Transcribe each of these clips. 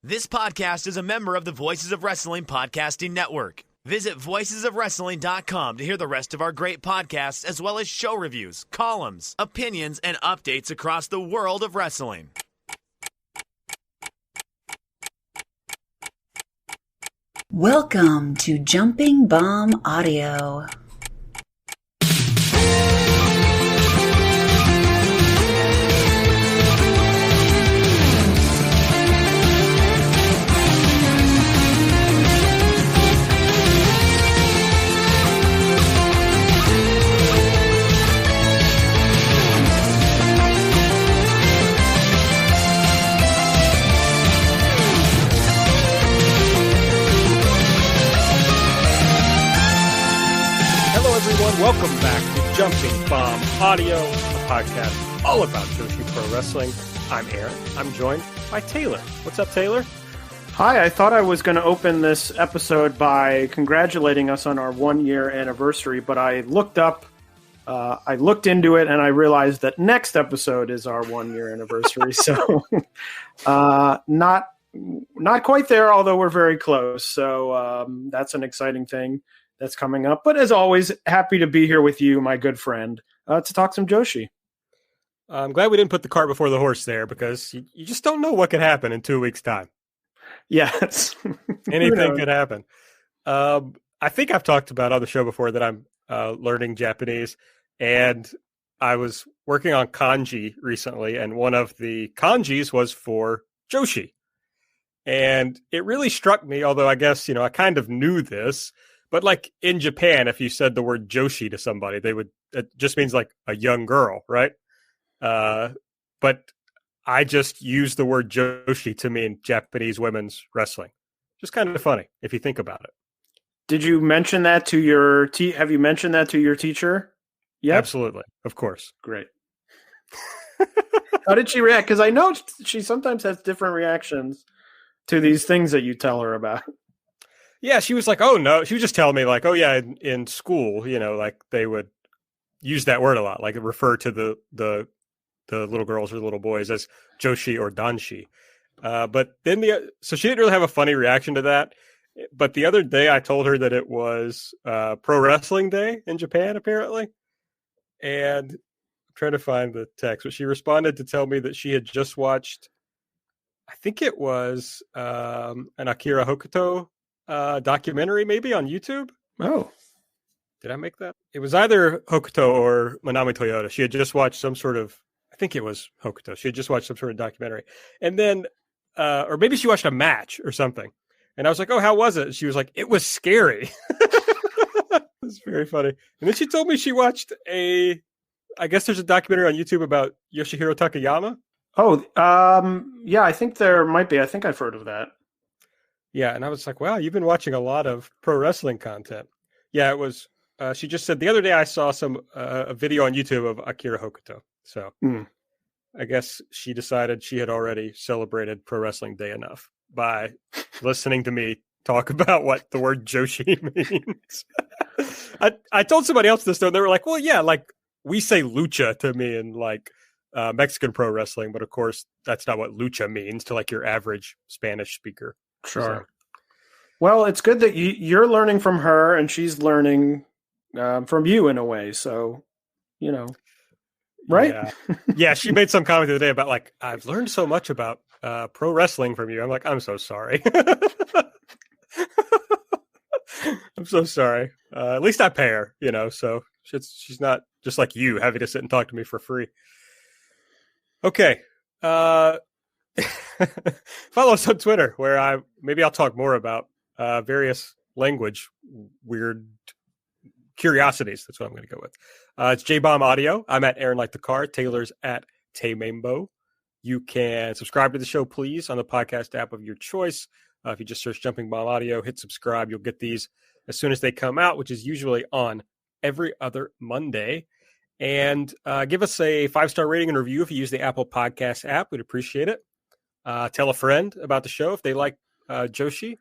This podcast is a member of the Voices of Wrestling Podcasting Network. Visit voicesofwrestling.com to hear the rest of our great podcasts, as well as show reviews, columns, opinions, and updates across the world of wrestling. Welcome to Jumping Bomb Audio. Welcome back to Jumping Bomb Audio, a podcast all about Joshi Pro Wrestling. I'm Aaron. I'm joined by Taylor. What's up, Taylor? Hi, I thought I was going to open this episode by congratulating us on our 1-year anniversary, but I looked into it, and I realized that next episode is our 1-year anniversary. So not quite there, although we're very close. So that's an exciting thing that's coming up. But as always, happy to be here with you, my good friend, to talk some Joshi. I'm glad we didn't put the cart before the horse there, because you just don't know what could happen in 2 weeks' time. Yes. Anything could happen. I think I've talked about on the show before that I'm learning Japanese, and I was working on kanji recently, and one of the kanjis was for Joshi. And it really struck me, although I guess, I kind of knew this, but like in Japan, if you said the word Joshi to somebody, it just means like a young girl, right? But I just used the word Joshi to mean Japanese women's wrestling. Just kind of funny if you think about it. Did you mention that to your have you mentioned that to your teacher? Yeah, absolutely. Of course. Great. How did she react? Because I know she sometimes has different reactions to these things that you tell her about. Yeah, she was like, oh, no. She was just telling me, like, oh, yeah, in school, like they would use that word a lot, like refer to the little girls or little boys as Joshi or Danshi. But then so she didn't really have a funny reaction to that. But the other day I told her that it was Pro Wrestling Day in Japan, apparently. And I'm trying to find the text. But she responded to tell me that she had just watched, I think it was an Akira Hokuto documentary maybe on YouTube. Oh. Did I make that? It was either Hokuto or Manami Toyota. She had just watched some sort of, I think it was Hokuto. She had just watched some sort of documentary. And then, or maybe she watched a match or something. And I was like, oh, how was it? She was like, it was scary. It was very funny. And then she told me she watched I guess there's a documentary on YouTube about Yoshihiro Takayama. Oh, yeah, I think there might be. I think I've heard of that. Yeah, and I was like, wow, you've been watching a lot of pro wrestling content. Yeah, it was, she just said, the other day I saw a video on YouTube of Akira Hokuto. So I guess she decided she had already celebrated Pro Wrestling Day enough by listening to me talk about what the word Joshi means. I told somebody else this, though, and they were like, well, yeah, like we say lucha to mean like Mexican pro wrestling, but of course that's not what lucha means to like your average Spanish speaker. Sure. So. Well, it's good that you're learning from her and she's learning from you in a way. So, right? Yeah. Yeah, she made some comment the other day about like, I've learned so much about pro wrestling from you. I'm like, I'm so sorry. I'm so sorry. At least I pay her, so she's not just like you having to sit and talk to me for free. Okay. Follow us on Twitter, where I'll talk more about various language weird curiosities. That's what I'm going to go with. It's JBomb Audio. I'm at Aaron Like the Car. Taylor's at Taymambo. You can subscribe to the show, please, on the podcast app of your choice. If you just search Jumping Bomb Audio, hit subscribe. You'll get these as soon as they come out, which is usually on every other Monday. And give us a 5-star rating and review if you use the Apple Podcast app. We'd appreciate it. Tell a friend about the show if they like Joshi.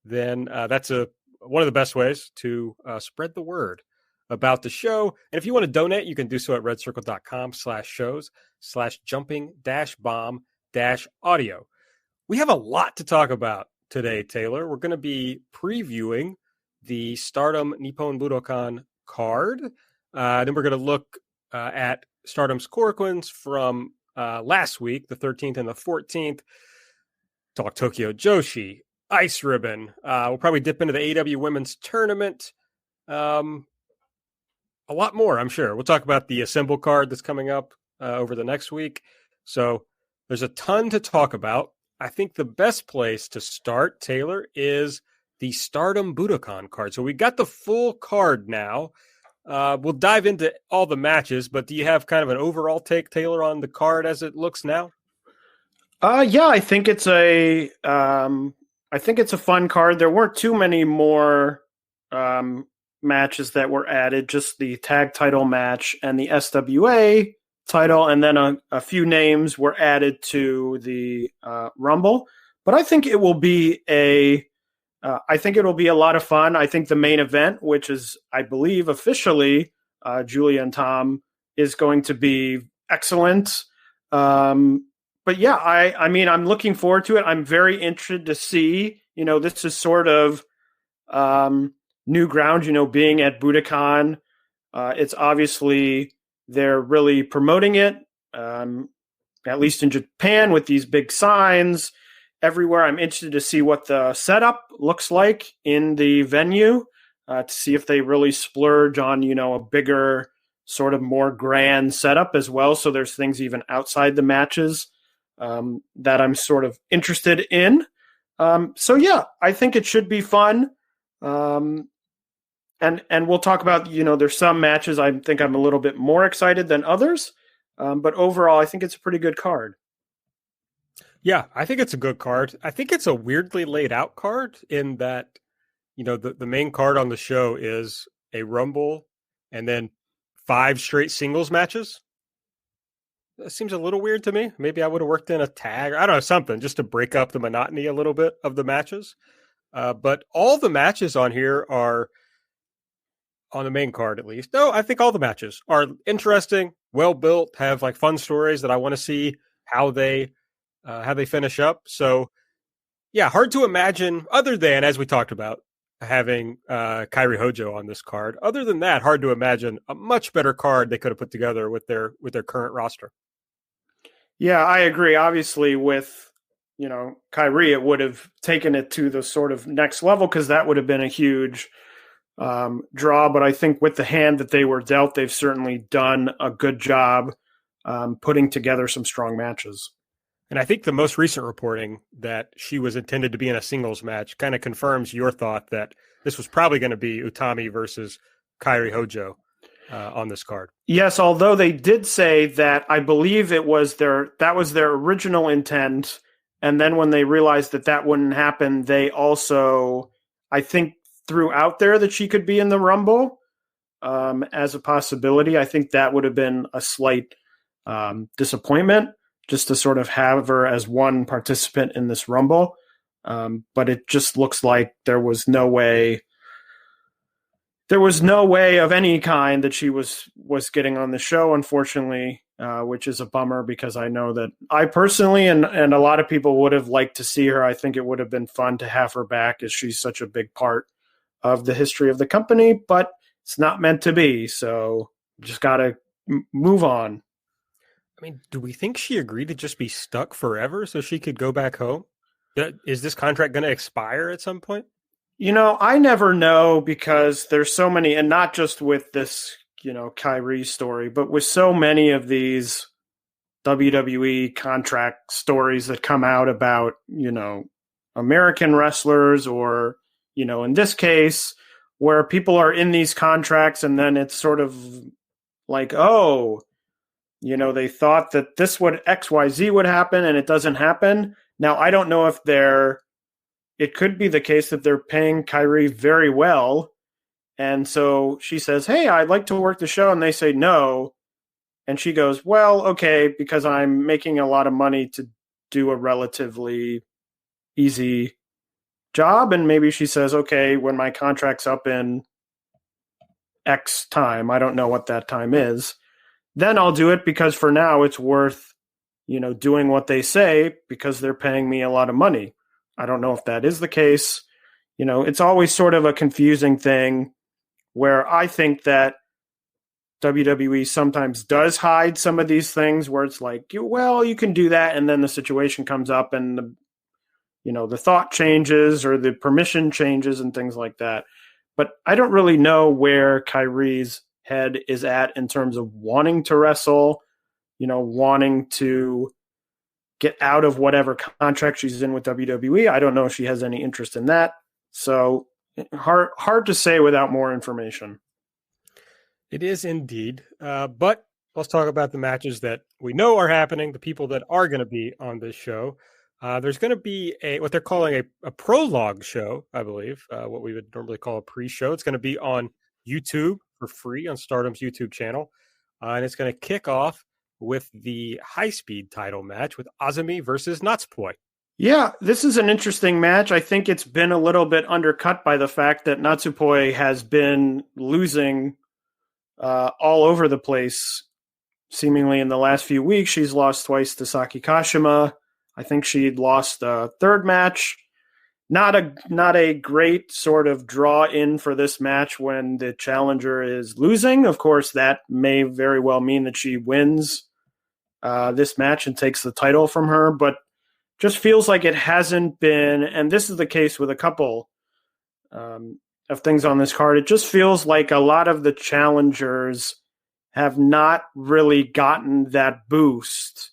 Then that's one of the best ways to spread the word about the show. And if you want to donate, you can do so at redcircle.com/shows/jumping-bomb-audio. We have a lot to talk about today, Taylor. We're going to be previewing the Stardom Nippon Budokan card. Then we're going to look at Stardom's Korakuens from last week, the 13th and the 14th. Talk Tokyo Joshi, Ice Ribbon. We'll probably dip into the AEW Women's Tournament. A lot more, I'm sure. We'll talk about the Assemble card that's coming up over the next week. So there's a ton to talk about. I think the best place to start, Taylor, is the Stardom Budokan card. So we got the full card now. We'll dive into all the matches, but do you have kind of an overall take, Taylor, on the card as it looks now? Yeah, I think it's a fun card. There weren't too many more matches that were added, just the tag title match and the SWA title, and then a few names were added to the Rumble. But I think it will be a lot of fun. I think the main event, which is, I believe, officially Julia and Tom, is going to be excellent. But yeah, I mean, I'm looking forward to it. I'm very interested to see, this is sort of new ground, being at Budokan. It's obviously they're really promoting it, at least in Japan, with these big signs everywhere. I'm interested to see what the setup looks like in the venue, to see if they really splurge on, a bigger, sort of more grand setup as well. So there's things even outside the matches that I'm sort of interested in. So yeah, I think it should be fun. And we'll talk about, there's some matches I think I'm a little bit more excited than others. But overall, I think it's a pretty good card. Yeah, I think it's a good card. I think it's a weirdly laid out card in that, the main card on the show is a Rumble and then 5 straight singles matches. That seems a little weird to me. Maybe I would have worked in a tag. I don't know, something just to break up the monotony a little bit of the matches. But all the matches on here are, on the main card at least. No, I think all the matches are interesting, well built, have like fun stories that I want to see how they finish up. So yeah, hard to imagine, other than, as we talked about, having Kairi Hojo on this card. Other than that, hard to imagine a much better card they could have put together with their current roster. Yeah, I agree. Obviously, with Kairi, it would have taken it to the sort of next level, because that would have been a huge draw. But I think with the hand that they were dealt, they've certainly done a good job putting together some strong matches. And I think the most recent reporting that she was intended to be in a singles match kind of confirms your thought that this was probably going to be Utami versus Kairi Hojo on this card. Yes, although they did say that, I believe that was their original intent. And then when they realized that wouldn't happen, they also, I think, threw out there that she could be in the Rumble as a possibility. I think that would have been a slight disappointment, just to sort of have her as one participant in this Rumble. But it just looks like there was no way of any kind that she was getting on the show, unfortunately, which is a bummer, because I know that I personally and a lot of people would have liked to see her. I think it would have been fun to have her back, as she's such a big part of the history of the company, but it's not meant to be. So just got to move on. I mean, do we think she agreed to just be stuck forever so she could go back home? Is this contract going to expire at some point? I never know, because there's so many, and not just with this, Kairi story, but with so many of these WWE contract stories that come out about, American wrestlers, or, in this case, where people are in these contracts and then it's sort of like, oh, they thought that this would XYZ would happen and it doesn't happen. Now, I don't know if it could be the case that they're paying Kairi very well. And so she says, hey, I'd like to work the show. And they say no. And she goes, well, okay, because I'm making a lot of money to do a relatively easy job. And maybe she says, okay, when my contract's up in X time, I don't know what that time is, then I'll do it, because for now it's worth, doing what they say because they're paying me a lot of money. I don't know if that is the case. It's always sort of a confusing thing where I think that WWE sometimes does hide some of these things where it's like, well, you can do that. And then the situation comes up and the thought changes or the permission changes and things like that. But I don't really know where Kairi's head is at in terms of wanting to wrestle, wanting to get out of whatever contract she's in with WWE. I don't know if she has any interest in that. So hard to say without more information. It is indeed. But let's talk about the matches that we know are happening, the people that are going to be on this show. There's going to be what they're calling a prologue show, I believe, what we would normally call a pre-show. It's going to be on YouTube for free on Stardom's YouTube channel. And it's going to kick off with the high-speed title match with Azumi versus Natsupoi. Yeah, this is an interesting match. I think it's been a little bit undercut by the fact that Natsupoi has been losing all over the place, seemingly in the last few weeks. She's lost twice to Saki Kashima. I think she'd lost a third match. Not a great sort of draw in for this match when the challenger is losing. Of course, that may very well mean that she wins this match and takes the title from her, but just feels like it hasn't been, and this is the case with a couple of things on this card. It just feels like a lot of the challengers have not really gotten that boost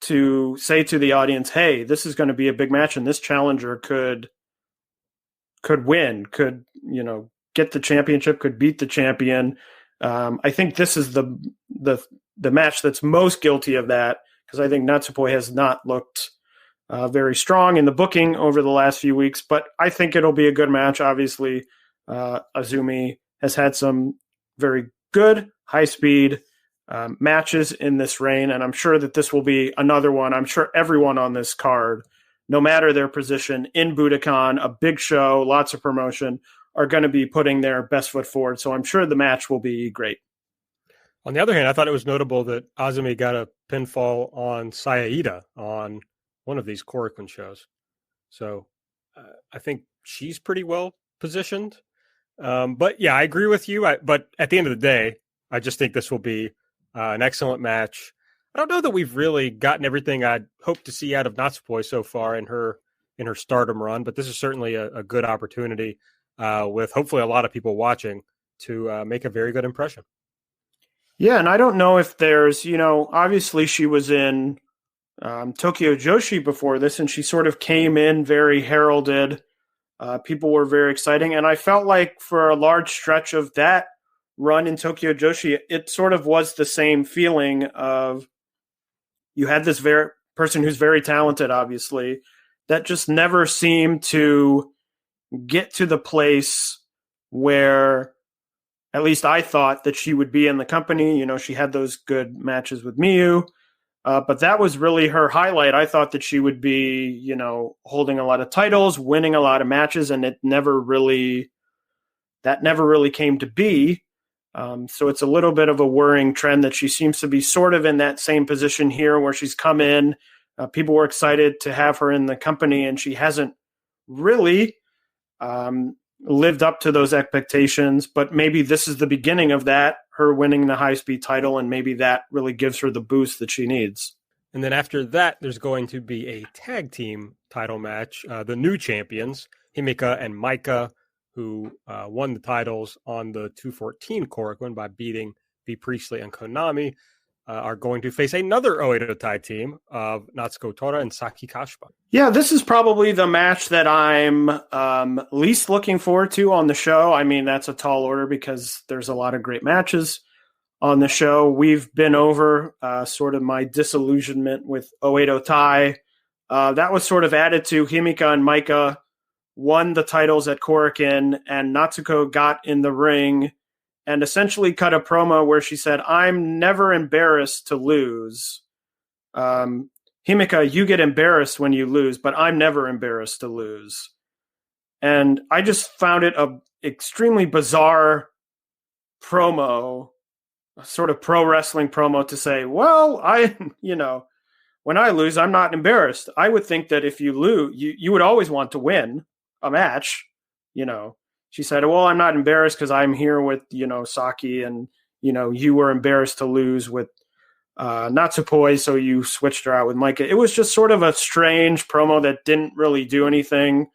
to say to the audience, hey, this is going to be a big match and this challenger could win, could, get the championship, could beat the champion. I think this is the match that's most guilty of that, because I think Natsupoi has not looked very strong in the booking over the last few weeks, but I think it'll be a good match. Obviously, Azumi has had some very good high-speed matches in this reign, and I'm sure that this will be another one. I'm sure everyone on this card, no matter their position in Budokan, a big show, lots of promotion, are going to be putting their best foot forward, so I'm sure the match will be great. On the other hand, I thought it was notable that Azumi got a pinfall on Sayaida on one of these Korakuen shows. So I think she's pretty well positioned. But yeah, I agree with you. But at the end of the day, I just think this will be an excellent match. I don't know that we've really gotten everything I'd hoped to see out of Natsupoi so far in her Stardom run, but this is certainly a good opportunity with hopefully a lot of people watching to make a very good impression. Yeah, and I don't know if there's, obviously she was in Tokyo Joshi before this, and she sort of came in very heralded. People were very exciting, and I felt like for a large stretch of that run in Tokyo Joshi, it sort of was the same feeling of you had this very person who's very talented, obviously, that just never seemed to get to the place where at least I thought that she would be in the company. She had those good matches with Miyu. But that was really her highlight. I thought that she would be, holding a lot of titles, winning a lot of matches, and that never really came to be. So it's a little bit of a worrying trend that she seems to be sort of in that same position here where she's come in. People were excited to have her in the company, and she hasn't really lived up to those expectations. But maybe this is the beginning of that, her winning the high-speed title, and maybe that really gives her the boost that she needs. And then after that, there's going to be a tag team title match. The new champions, Himika and Maika, who won the titles on the 214 Korakuen by beating B. Priestley and Konami, are going to face another Oedo Tai team of Natsuko Tora and Saki Kashima. Yeah, this is probably the match that I'm least looking forward to on the show. I mean, that's a tall order because there's a lot of great matches on the show. We've been over sort of my disillusionment with Oedo Tai. That was sort of added to. Himika and Maika won the titles at Korakuen, and Natsuko got in the ring and essentially cut a promo where she said, I'm never embarrassed to lose. Himika, you get embarrassed when you lose, but I'm never embarrassed to lose. And I just found it a extremely bizarre promo, a sort of pro wrestling promo to say, well, when I lose, I'm not embarrassed. I would think that if you lose, you would always want to win a match. She said, well, I'm not embarrassed because I'm here with, Saki, and, you were embarrassed to lose with Natsupoi, so you switched her out with Micah. It was just sort of a strange promo that didn't really do anything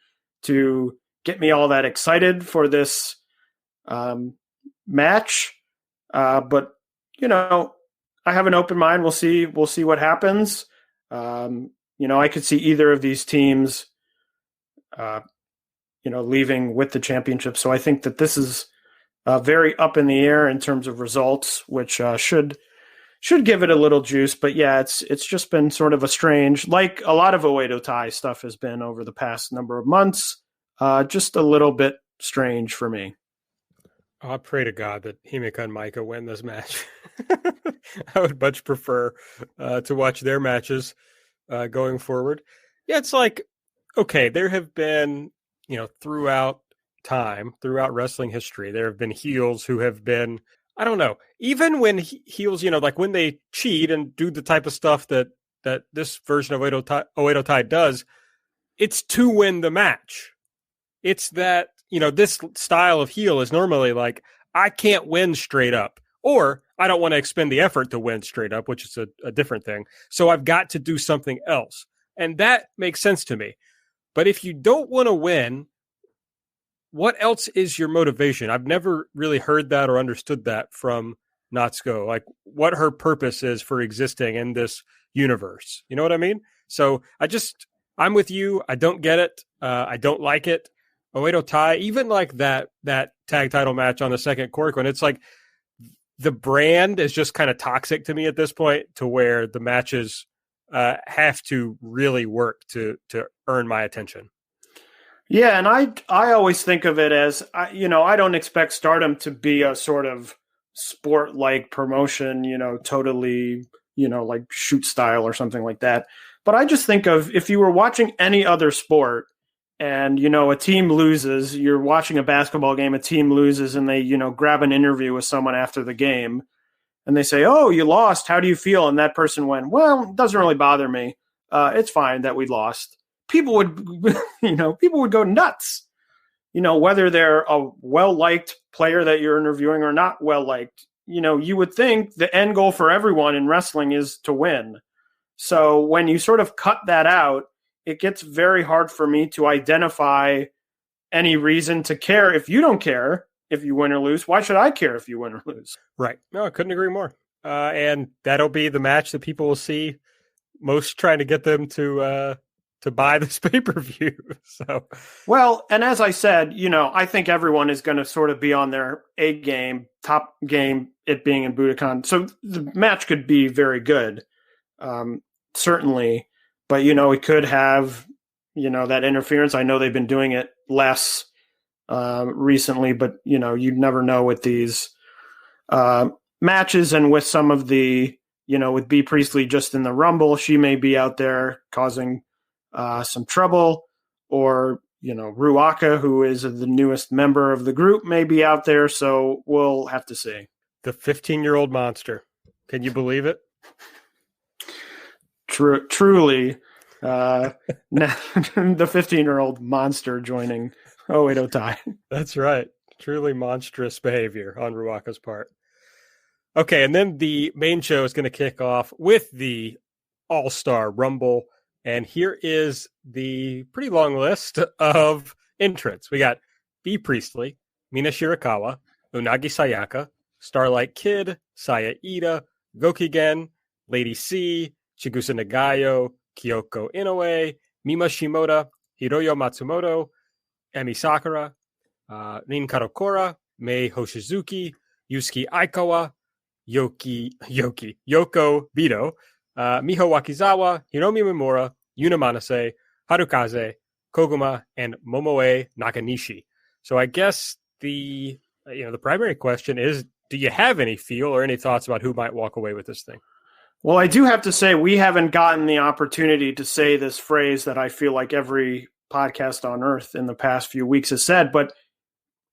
to get me all that excited for this match. But, I have an open mind. We'll see what happens. I could see either of these teams, leaving with the championship. So I think that this is very up in the air in terms of results, which should give it a little juice. But yeah, it's just been sort of a strange, like a lot of Oedo Tai stuff has been over the past number of months, just a little bit strange for me. I pray to God that Himeka and Micah win this match. I would much prefer to watch their matches going forward. Yeah, it's like, okay, there have been, throughout wrestling history, there have been heels who have been, I don't know, even when heels, like when they cheat and do the type of stuff that this version of Oedo Tai does, it's to win the match. It's that, this style of heel is normally like, I can't win straight up, or I don't want to expend the effort to win straight up, which is a different thing. So I've got to do something else. And that makes sense to me. But if you don't want to win, what else is your motivation? I've never really heard that or understood that from Natsuko, like what her purpose is for existing in this universe. You know what I mean? So I'm with you. I don't get it. I don't like it. Oedo Tai, even like that tag title match on the second Korakuen, it's like the brand is just kind of toxic to me at this point, to where the matches have to really work to earn my attention. Yeah, and I always think of it as, I don't expect Stardom to be a sort of sport-like promotion, totally, like shoot style or something like that. But I just think of, if you were watching any other sport and, a team loses, you're watching a basketball game, a team loses, and they, grab an interview with someone after the game, and they say, oh, you lost, how do you feel? And that person went, well, it doesn't really bother me. It's fine that we lost. People would, people would go nuts, whether they're a well-liked player that you're interviewing or not well-liked. You would think the end goal for everyone in wrestling is to win. So when you sort of cut that out, it gets very hard for me to identify any reason to care. If you don't care if you win or lose, why should I care if you win or lose? Right. No, I couldn't agree more. And that'll be the match that people will see most, trying to get them to buy this pay-per-view. So, well, and as I said, I think everyone is going to sort of be on their A game, top game, it being in Budokan. So the match could be very good, certainly. But, it could have, that interference. I know they've been doing it less recently, but, you'd never know with these matches, and with some of the, with B. Priestley just in the Rumble, she may be out there causing some trouble, or, Ruaka, who is the newest member of the group, may be out there. So we'll have to see. The 15-year-old monster. Can you believe it? Truly, the 15-year-old monster joining Oedo Tai. That's right. Truly monstrous behavior on Ruaka's part. Okay, and then the main show is going to kick off with the All-Star Rumble. And here is the pretty long list of entrants. We got B. Priestley, Mina Shirakawa, Unagi Sayaka, Starlight Kid, Saya Ida, Gokigen, Lady C, Chigusa Nagayo, Kyoko Inoue, Mima Shimoda, Hiroyo Matsumoto, Emi Sakura, Rin Karokora, Mei Hoshizuki, Yusuke Aikawa, Yoko Bito, Miho Wakizawa, Hiromi Mimura, Yuna Manase, Harukaze, Koguma, and Momoe Nakanishi. So I guess the primary question is, do you have any feel or any thoughts about who might walk away with this thing? Well, I do have to say, we haven't gotten the opportunity to say this phrase that I feel like every podcast on earth in the past few weeks has said. But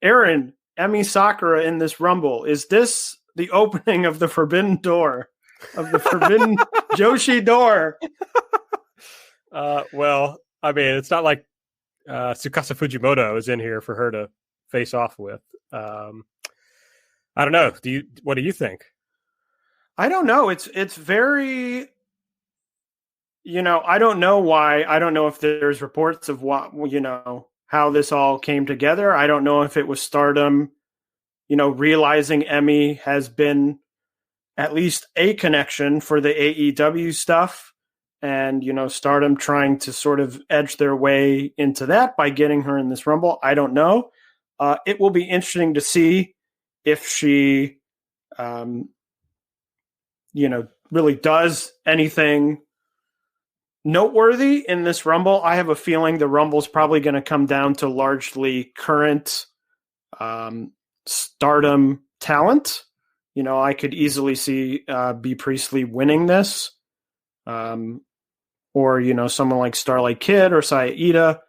Aaron, Emi Sakura in this Rumble, is this the opening of the forbidden door, of the forbidden Joshi door. Well, I mean, it's not like Tsukasa Fujimoto is in here for her to face off with. I don't know. What do you think? I don't know. It's very, I don't know why. I don't know if there's reports of what, how this all came together. I don't know if it was Stardom, realizing Emmy has been at least a connection for the AEW stuff, and, Stardom trying to sort of edge their way into that by getting her in this Rumble. I don't know. It will be interesting to see if she, really does anything noteworthy in this Rumble. I have a feeling the Rumble's probably going to come down to largely current Stardom talent. I could easily see B. Priestley winning this. Or, someone like Starlight Kid or Saya Ida,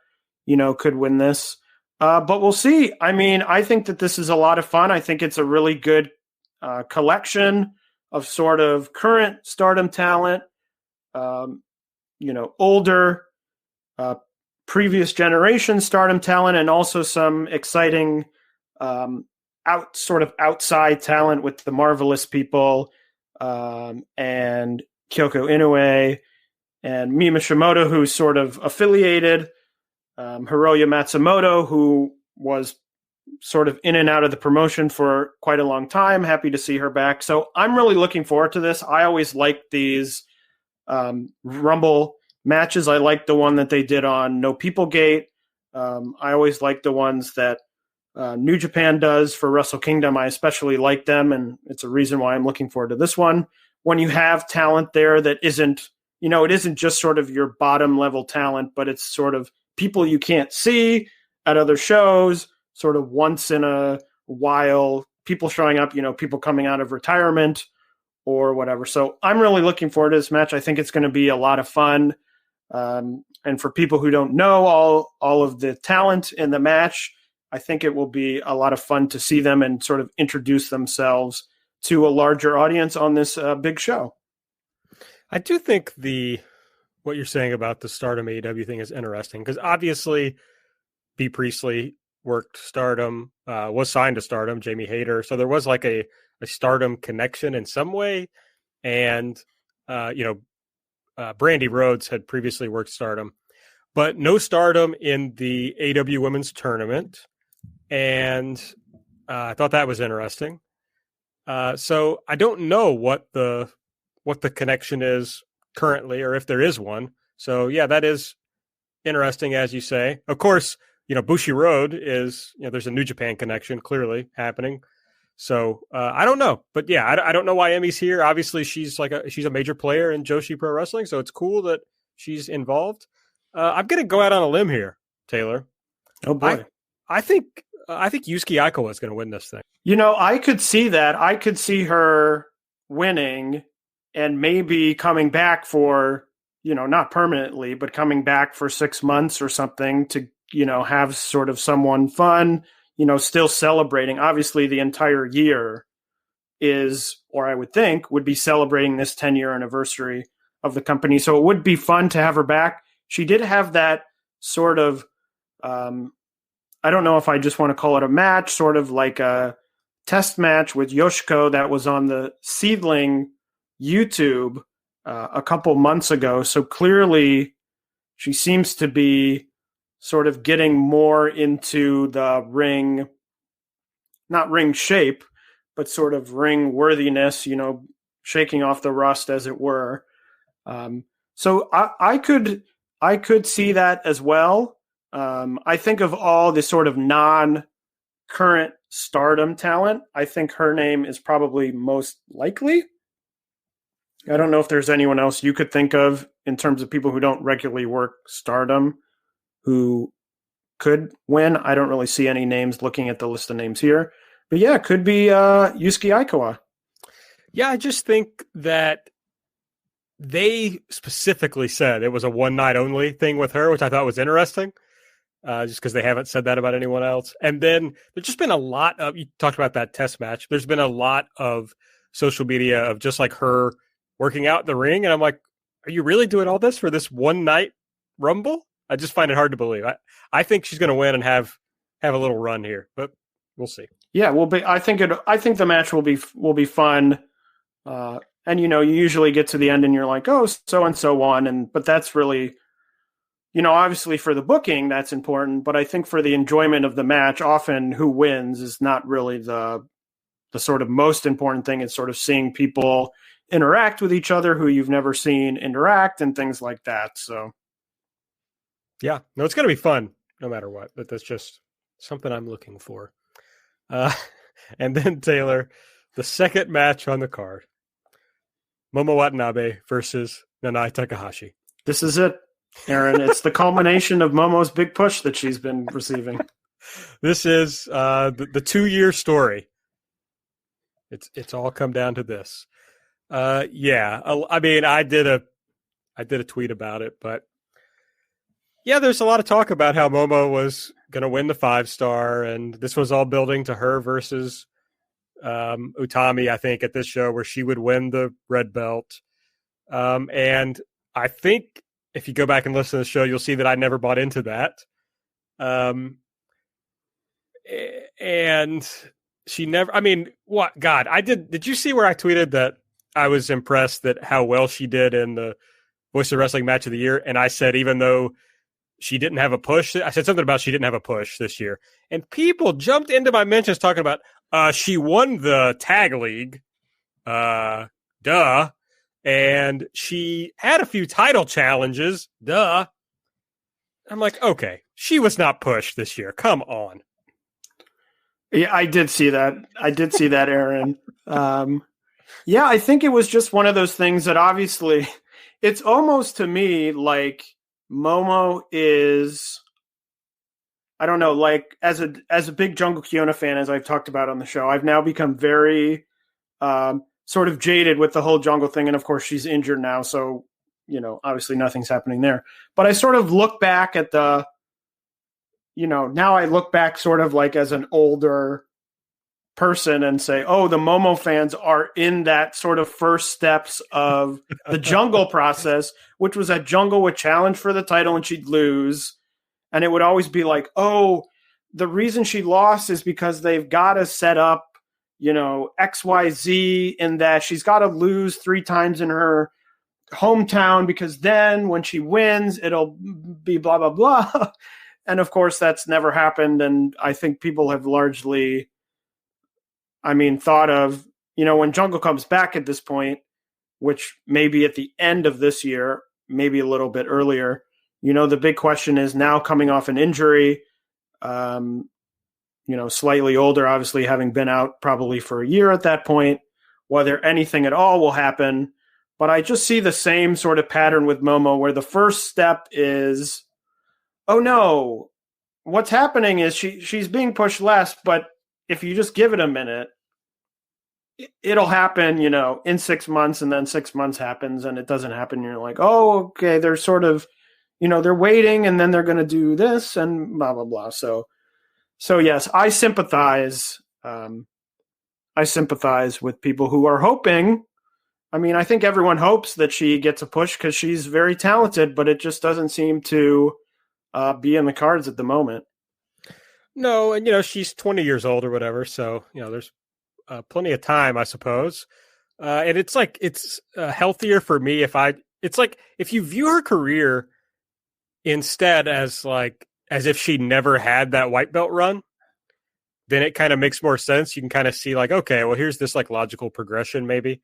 could win this. But we'll see. I mean, I think that this is a lot of fun. I think it's a really good collection of sort of current Stardom talent, older, previous generation Stardom talent, and also some exciting outside talent with the Marvelous people and Kyoko Inoue and Mima Shimoda, who's sort of affiliated, Hiroya Matsumoto, who was sort of in and out of the promotion for quite a long time. Happy to see her back. So I'm really looking forward to this. I always like these Rumble matches. I like the one that they did on No People Gate. I always like the ones that New Japan does for Wrestle Kingdom. I especially like them, and it's a reason why I'm looking forward to this one. When you have talent there that isn't, it isn't just sort of your bottom level talent, but it's sort of people you can't see at other shows, sort of once in a while, people showing up, people coming out of retirement or whatever. So I'm really looking forward to this match. I think it's going to be a lot of fun. And for people who don't know all of the talent in the match, I think it will be a lot of fun to see them and sort of introduce themselves to a larger audience on this big show. I do think what you're saying about the Stardom AEW thing is interesting, because obviously B. Priestley worked Stardom, was signed to Stardom, Jamie Hayter. So there was like a Stardom connection in some way. And, Brandy Rhodes had previously worked Stardom, but no Stardom in the AEW Women's Tournament. And I thought that was interesting. So I don't know what the connection is currently, or if there is one. So yeah, that is interesting, as you say. Of course, Bushi Road is, there's a New Japan connection clearly happening. So I don't know, but yeah, I don't know why Emmy's here. Obviously, she's a major player in Joshi Pro Wrestling, so it's cool that she's involved. I'm going to go out on a limb here, Taylor. Oh boy, I think Yusuke Aikawa is going to win this thing. I could see that. I could see her winning and maybe coming back for, not permanently, but coming back for 6 months or something to, have sort of someone fun, still celebrating. Obviously, the entire year is, or I would think, would be celebrating this 10-year anniversary of the company. So it would be fun to have her back. She did have that sort of, I don't know if I just want to call it a match, sort of like a test match with Yoshiko that was on the Seedling YouTube a couple months ago. So clearly she seems to be sort of getting more into the ring, not ring shape, but sort of ring worthiness, shaking off the rust, as it were. So I could see that as well. I think of all the sort of non-current Stardom talent, I think her name is probably most likely. I don't know if there's anyone else you could think of in terms of people who don't regularly work Stardom who could win. I don't really see any names looking at the list of names here. But yeah, it could be Yusuke Aikawa. Yeah, I just think that they specifically said it was a one-night only thing with her, which I thought was interesting, just because they haven't said that about anyone else. And then there's just been a lot of, you talked about that test match, there's been a lot of social media of just like her working out in the ring. And I'm like, are you really doing all this for this one night Rumble? I just find it hard to believe. I think she's going to win and have a little run here, but we'll see. Yeah, I think the match will be fun. And you usually get to the end and you're like, oh, so and so won, but that's really, obviously for the booking that's important, but I think for the enjoyment of the match, often who wins is not really the sort of most important thing. It's sort of seeing people interact with each other who you've never seen interact and things like that. So yeah, no, it's going to be fun no matter what, but that's just something I'm looking for. And then Taylor, the second match on the card, Momo Watanabe versus Nanae Takahashi. This is it, Aaron. It's the culmination of Momo's big push that she's been receiving. This is the 2-year story. It's all come down to this. Yeah, I mean, I did a tweet about it, but yeah, there's a lot of talk about how Momo was going to win the 5-star, and this was all building to her versus Utami, I think, at this show where she would win the red belt. And I think if you go back and listen to the show, you'll see that I never bought into that. And she never, I mean, what, God, did you see where I tweeted that I was impressed that how well she did in the Voice of Wrestling match of the year? And I said, even though she didn't have a push, I said something about she didn't have a push this year. And people jumped into my mentions talking about, she won the tag league, duh. And she had a few title challenges, duh. I'm like, okay, she was not pushed this year. Come on. Yeah, I did see that. Aaron. Yeah, I think it was just one of those things that obviously it's almost to me like Momo is, I don't know, like as a big Jungle Kyona fan, as I've talked about on the show, I've now become very sort of jaded with the whole Jungle thing. And of course she's injured now. So, obviously nothing's happening there. But I sort of look back at now I look back sort of like as an older person and say, oh, the Momo fans are in that sort of first steps of the Jungle process, which was that Jungle would challenge for the title and she'd lose. And it would always be like, oh, the reason she lost is because they've got to set up, XYZ in that she's got to lose 3 times in her hometown because then when she wins, it'll be blah, blah, blah. And of course, that's never happened. And I think people have largely, thought of, when Jungle comes back at this point, which may be at the end of this year, maybe a little bit earlier, the big question is now coming off an injury, slightly older, obviously having been out probably for a year at that point, whether anything at all will happen. But I just see the same sort of pattern with Momo where the first step is, oh no, what's happening is she's being pushed less, but if you just give it a minute, it'll happen, in 6 months, and then 6 months happens and it doesn't happen. You're like, oh, okay, they're sort of, they're waiting and then they're going to do this and blah, blah, blah. So yes, I sympathize. I sympathize with people who are hoping. I think everyone hopes that she gets a push because she's very talented, but it just doesn't seem to be in the cards at the moment. No, and she's 20 years old or whatever, so there's plenty of time, I suppose. And it's like it's healthier for me if you view her career instead as if she never had that white belt run, then it kind of makes more sense. You can kind of see like, okay, well, here's this like logical progression maybe.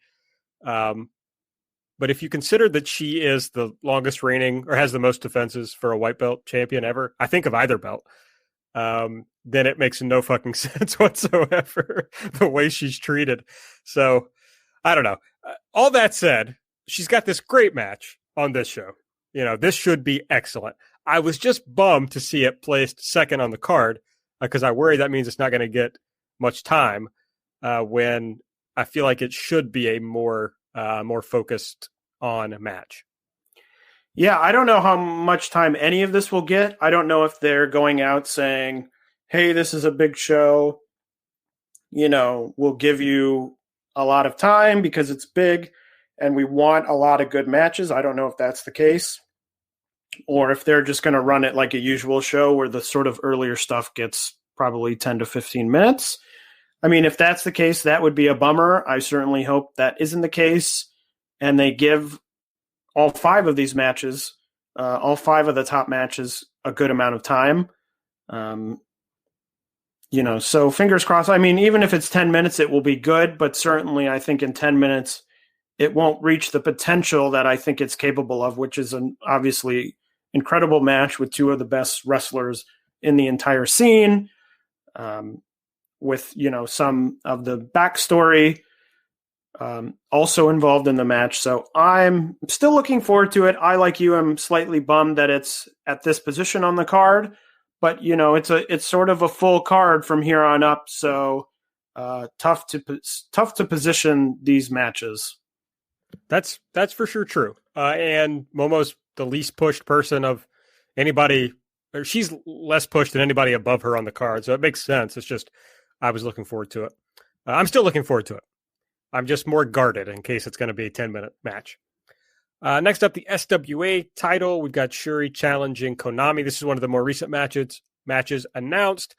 But if you consider that she is the longest reigning or has the most defenses for a white belt champion ever, I think of either belt, then it makes no fucking sense whatsoever the way she's treated. So I don't know. All that said, she's got this great match on this show. This should be excellent. I was just bummed to see it placed second on the card because I worry that means it's not going to get much time when I feel like it should be a more focused on match. Yeah, I don't know how much time any of this will get. I don't know if they're going out saying, hey, this is a big show. We'll give you a lot of time because it's big. and we want a lot of good matches. I don't know if that's the case, or if they're just going to run it like a usual show where the sort of earlier stuff gets probably 10 to 15 minutes. I mean, if that's the case, that would be a bummer. I certainly hope that isn't the case, and they give all 5 of these matches, all 5 of the top matches, a good amount of time. So fingers crossed. I mean, even if it's 10 minutes, it will be good, but certainly I think in 10 minutes, it won't reach the potential that I think it's capable of, which is an obviously incredible match with 2 of the best wrestlers in the entire scene, with, some of the backstory also involved in the match. So I'm still looking forward to it. I, like you, am slightly bummed that it's at this position on the card, but it's sort of a full card from here on up. So tough to position these matches. That's for sure true. And Momo's the least pushed person of anybody, or she's less pushed than anybody above her on the card. So it makes sense. It's just, I was looking forward to it. I'm still looking forward to it. I'm just more guarded in case it's going to be a 10-minute match. Next up, the SWA title. We've got Shuri challenging Konami. This is one of the more recent matches announced.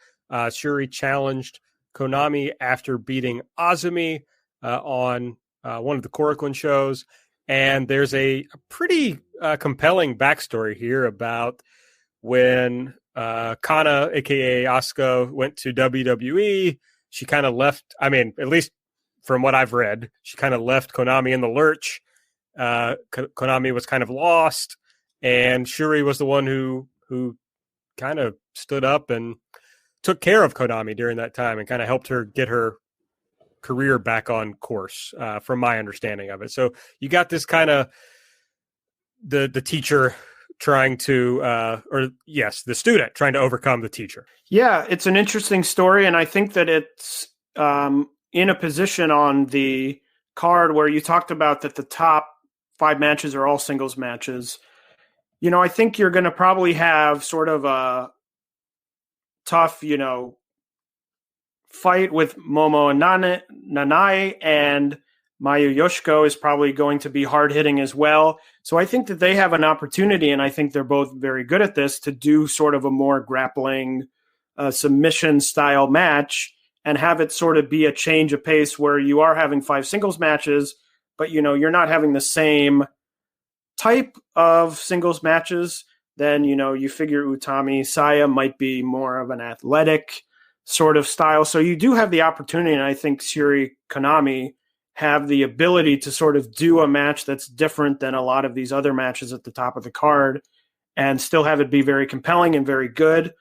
Shuri challenged Konami after beating Azumi on one of the Korakuen shows. And there's a pretty compelling backstory here about when Kana, a.k.a. Asuka, went to WWE. She kind of left, I mean, at least from what I've read, she kind of left Konami in the lurch. Konami was kind of lost, and Shuri was the one who kind of stood up and took care of Konami during that time and kind of helped her get her career back on course, from my understanding of it. So you got this kind of the teacher trying to, the student trying to overcome the teacher. Yeah, it's an interesting story, and I think that it's in a position on the card where you talked about that the top 5 matches are all singles matches. I think you're going to probably have sort of a tough, fight with Momo and Nanai, and Mayu Yoshiko is probably going to be hard hitting as well. So I think that they have an opportunity, and I think they're both very good at this, to do sort of a more grappling submission style match and have it sort of be a change of pace where you are having 5 singles matches, but you're not having the same type of singles matches. Then, you figure Utami Saya might be more of an athletic sort of style. So you do have the opportunity, and I think Shuri Konami have the ability to sort of do a match that's different than a lot of these other matches at the top of the card and still have it be very compelling and very good.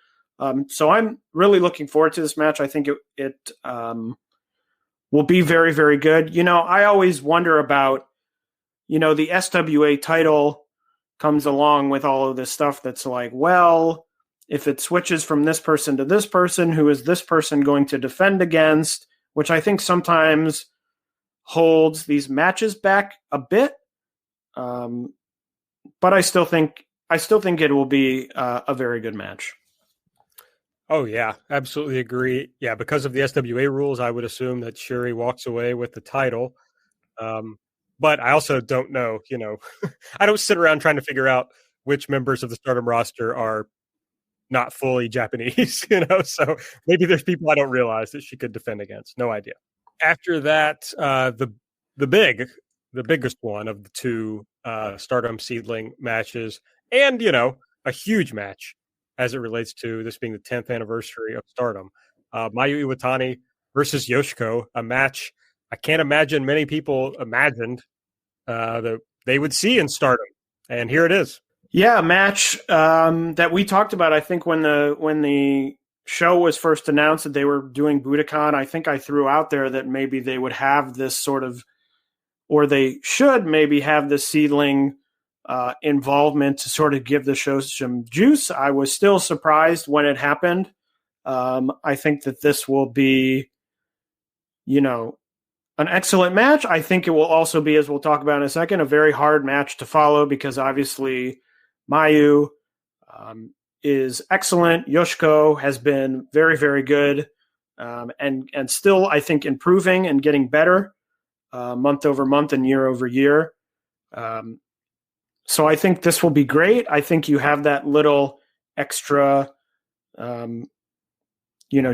So I'm really looking forward to this match. I think it will be very, very good. I always wonder about, the SWA title comes along with all of this stuff that's like, well, if it switches from this person to this person, who is this person going to defend against, which I think sometimes holds these matches back a bit. But I still think it will be a very good match. Oh, yeah, absolutely agree. Yeah, because of the SWA rules, I would assume that Shuri walks away with the title. But I also don't know, I don't sit around trying to figure out which members of the Stardom roster are not fully Japanese, so maybe there's people I don't realize that she could defend against. No idea. After that, the biggest one of the 2 Stardom seedling matches, and, a huge match as it relates to this being the 10th anniversary of Stardom. Mayu Iwatani versus Yoshiko, a match I can't imagine many people imagined that they would see in Stardom. And here it is. Yeah, a match that we talked about, I think, when the show was first announced that they were doing Budokan. I think I threw out there that maybe they would have this sort of, or they should maybe have the seedling involvement to sort of give the show some juice. I was still surprised when it happened. I think that this will be, an excellent match. I think it will also be, as we'll talk about in a second, a very hard match to follow because obviously Mayu is excellent. Yoshiko has been very, very good and still, I think, improving and getting better. month over month and year over year. So I think this will be great. I think you have that little extra,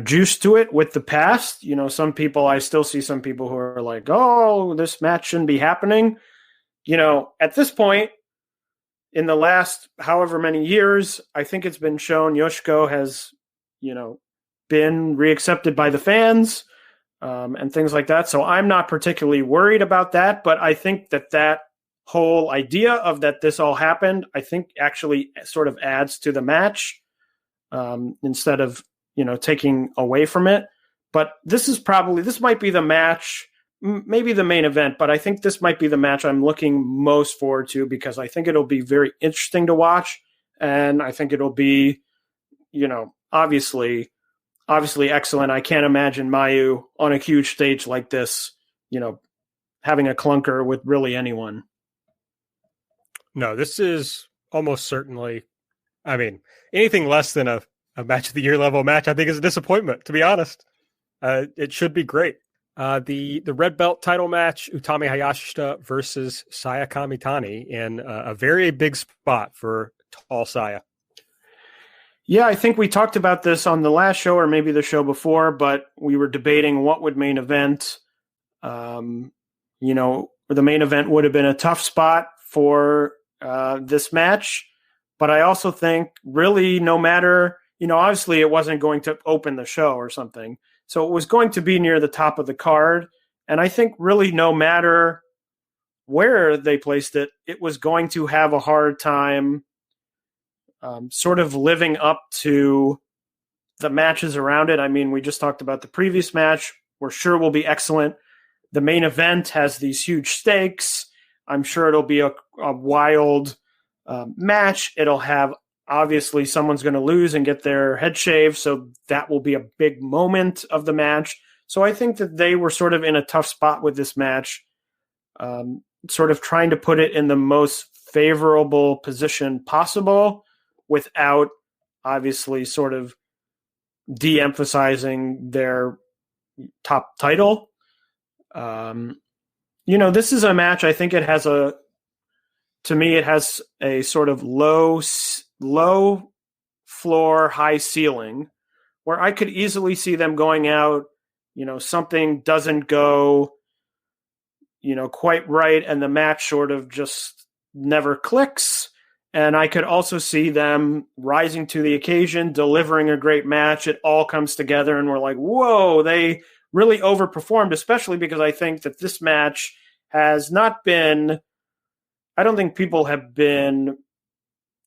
juice to it with the past. I still see some people who are like, oh, this match shouldn't be happening. At this point, in the last however many years, I think it's been shown Yoshiko has, been reaccepted by the fans and things like that. So I'm not particularly worried about that, but I think that whole idea of that this all happened, I think actually sort of adds to the match instead of, taking away from it. But this might be the match, maybe the main event, but I think this might be the match I'm looking most forward to because I think it'll be very interesting to watch. And I think it'll be, obviously excellent. I can't imagine Mayu on a huge stage like this, having a clunker with really anyone. No, this is almost certainly, anything less than a match of the year level match, I think is a disappointment, to be honest. It should be great. The red belt title match, Utami Hayashishita versus Saya Kamitani in a very big spot for tall Saya. Yeah, I think we talked about this on the last show or maybe the show before, but we were debating what would main event. The main event would have been a tough spot for this match, but I also think really no matter, obviously it wasn't going to open the show or something. So it was going to be near the top of the card. And I think really no matter where they placed it, it was going to have a hard time sort of living up to the matches around it. We just talked about the previous match. We're sure will be excellent. The main event has these huge stakes. I'm sure it'll be a wild match. It'll have, obviously, someone's going to lose and get their head shaved, so that will be a big moment of the match. So I think that they were sort of in a tough spot with this match, sort of trying to put it in the most favorable position possible without, obviously, sort of de-emphasizing their top title. This is a match, I think it has a sort of low floor, high ceiling where I could easily see them going out, something doesn't go, quite right. And the match sort of just never clicks. And I could also see them rising to the occasion, delivering a great match. It all comes together and we're like, whoa, they really overperformed, especially because I think that this match has not been, I don't think people have been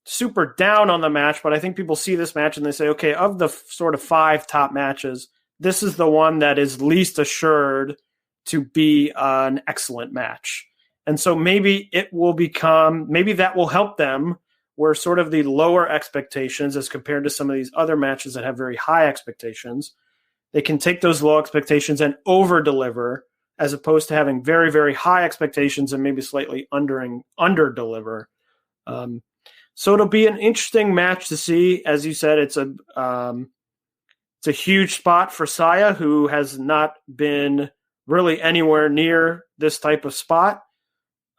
super down on the match, but I think people see this match and they say, okay, of the sort of 5 top matches, this is the one that is least assured to be an excellent match. And so maybe that will help them where sort of the lower expectations as compared to some of these other matches that have very high expectations, they can take those low expectations and over-deliver as opposed to having very, very high expectations and maybe slightly under-deliver. So it'll be an interesting match to see. As you said, it's a huge spot for Saya, who has not been really anywhere near this type of spot.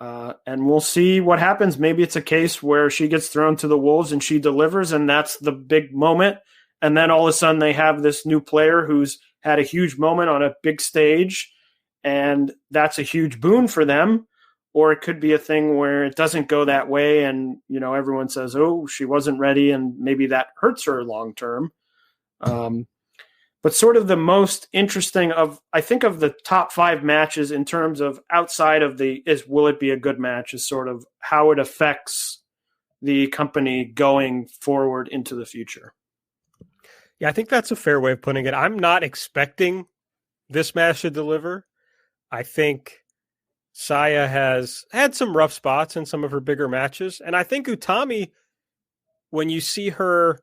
And we'll see what happens. Maybe it's a case where she gets thrown to the wolves and she delivers, and that's the big moment. And then all of a sudden they have this new player who's had a huge moment on a big stage, and that's a huge boon for them. Or it could be a thing where it doesn't go that way and, everyone says, oh, she wasn't ready, and maybe that hurts her long term. But sort of the most interesting of the top 5 matches in terms of outside of will it be a good match, is sort of how it affects the company going forward into the future. Yeah, I think that's a fair way of putting it. I'm not expecting this match to deliver. I think Saya has had some rough spots in some of her bigger matches. And I think Utami, when you see her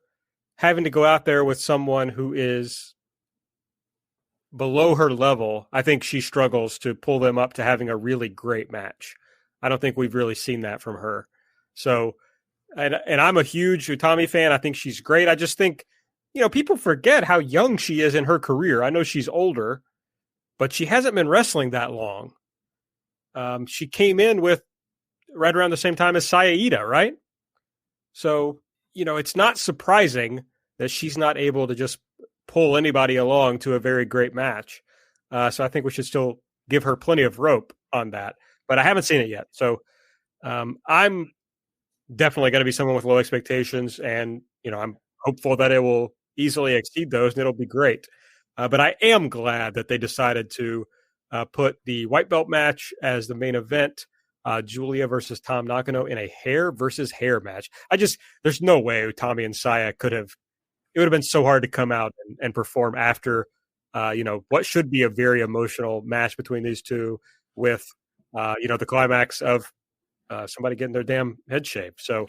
having to go out there with someone who is below her level, I think she struggles to pull them up to having a really great match. I don't think we've really seen that from her. So, and I'm a huge Utami fan. I think she's great. I just think, people forget how young she is in her career. I know she's older, but she hasn't been wrestling that long. she came in with right around the same time as Saya Ida, right? So, it's not surprising that she's not able to just pull anybody along to a very great match. So I think we should still give her plenty of rope on that. But I haven't seen it yet. So I'm definitely going to be someone with low expectations. And, I'm hopeful that it will easily exceed those and it'll be great. But I am glad that they decided to put the white belt match as the main event. Julia versus Tom Nakano in a hair versus hair match. There's no way Tommy and Saya it would have been so hard to come out and perform after, what should be a very emotional match between these two with, the climax of somebody getting their damn head shaved. So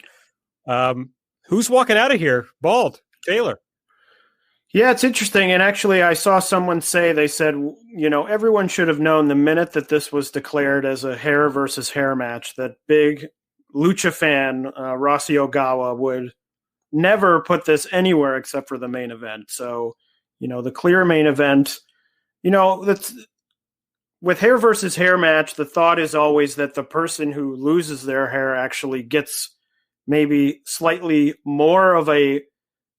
who's walking out of here? Bald. Taylor. Yeah, it's interesting. And actually, I saw someone they said, everyone should have known the minute that this was declared as a hair versus hair match, that big lucha fan, Rossi Ogawa, would never put this anywhere except for the main event. So, the clear main event, that's with hair versus hair match, the thought is always that the person who loses their hair actually gets maybe slightly more of a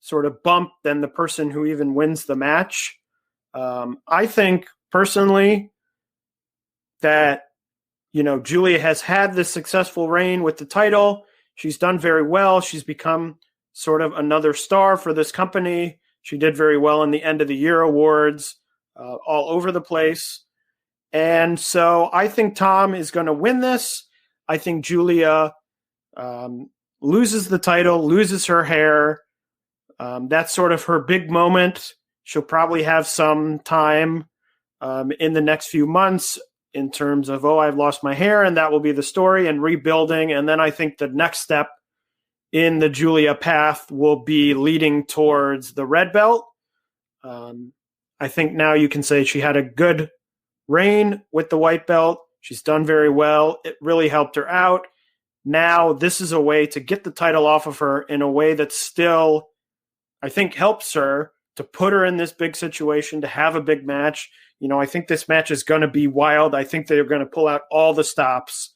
sort of bump than the person who even wins the match. I think personally that, Julia has had this successful reign with the title. She's done very well. She's become sort of another star for this company. She did very well in the end of the year awards, all over the place. And so I think Tom is going to win this. I think Julia loses the title, loses her hair. That's sort of her big moment. She'll probably have some time in the next few months in terms of, I've lost my hair, and that will be the story, and rebuilding. And then I think the next step in the Julia path will be leading towards the red belt. I think now you can say she had a good reign with the white belt. She's done very well. It really helped her out. Now this is a way to get the title off of her in a way that still, I think, helps her to put her in this big situation, to have a big match. I think this match is going to be wild. I think they're going to pull out all the stops.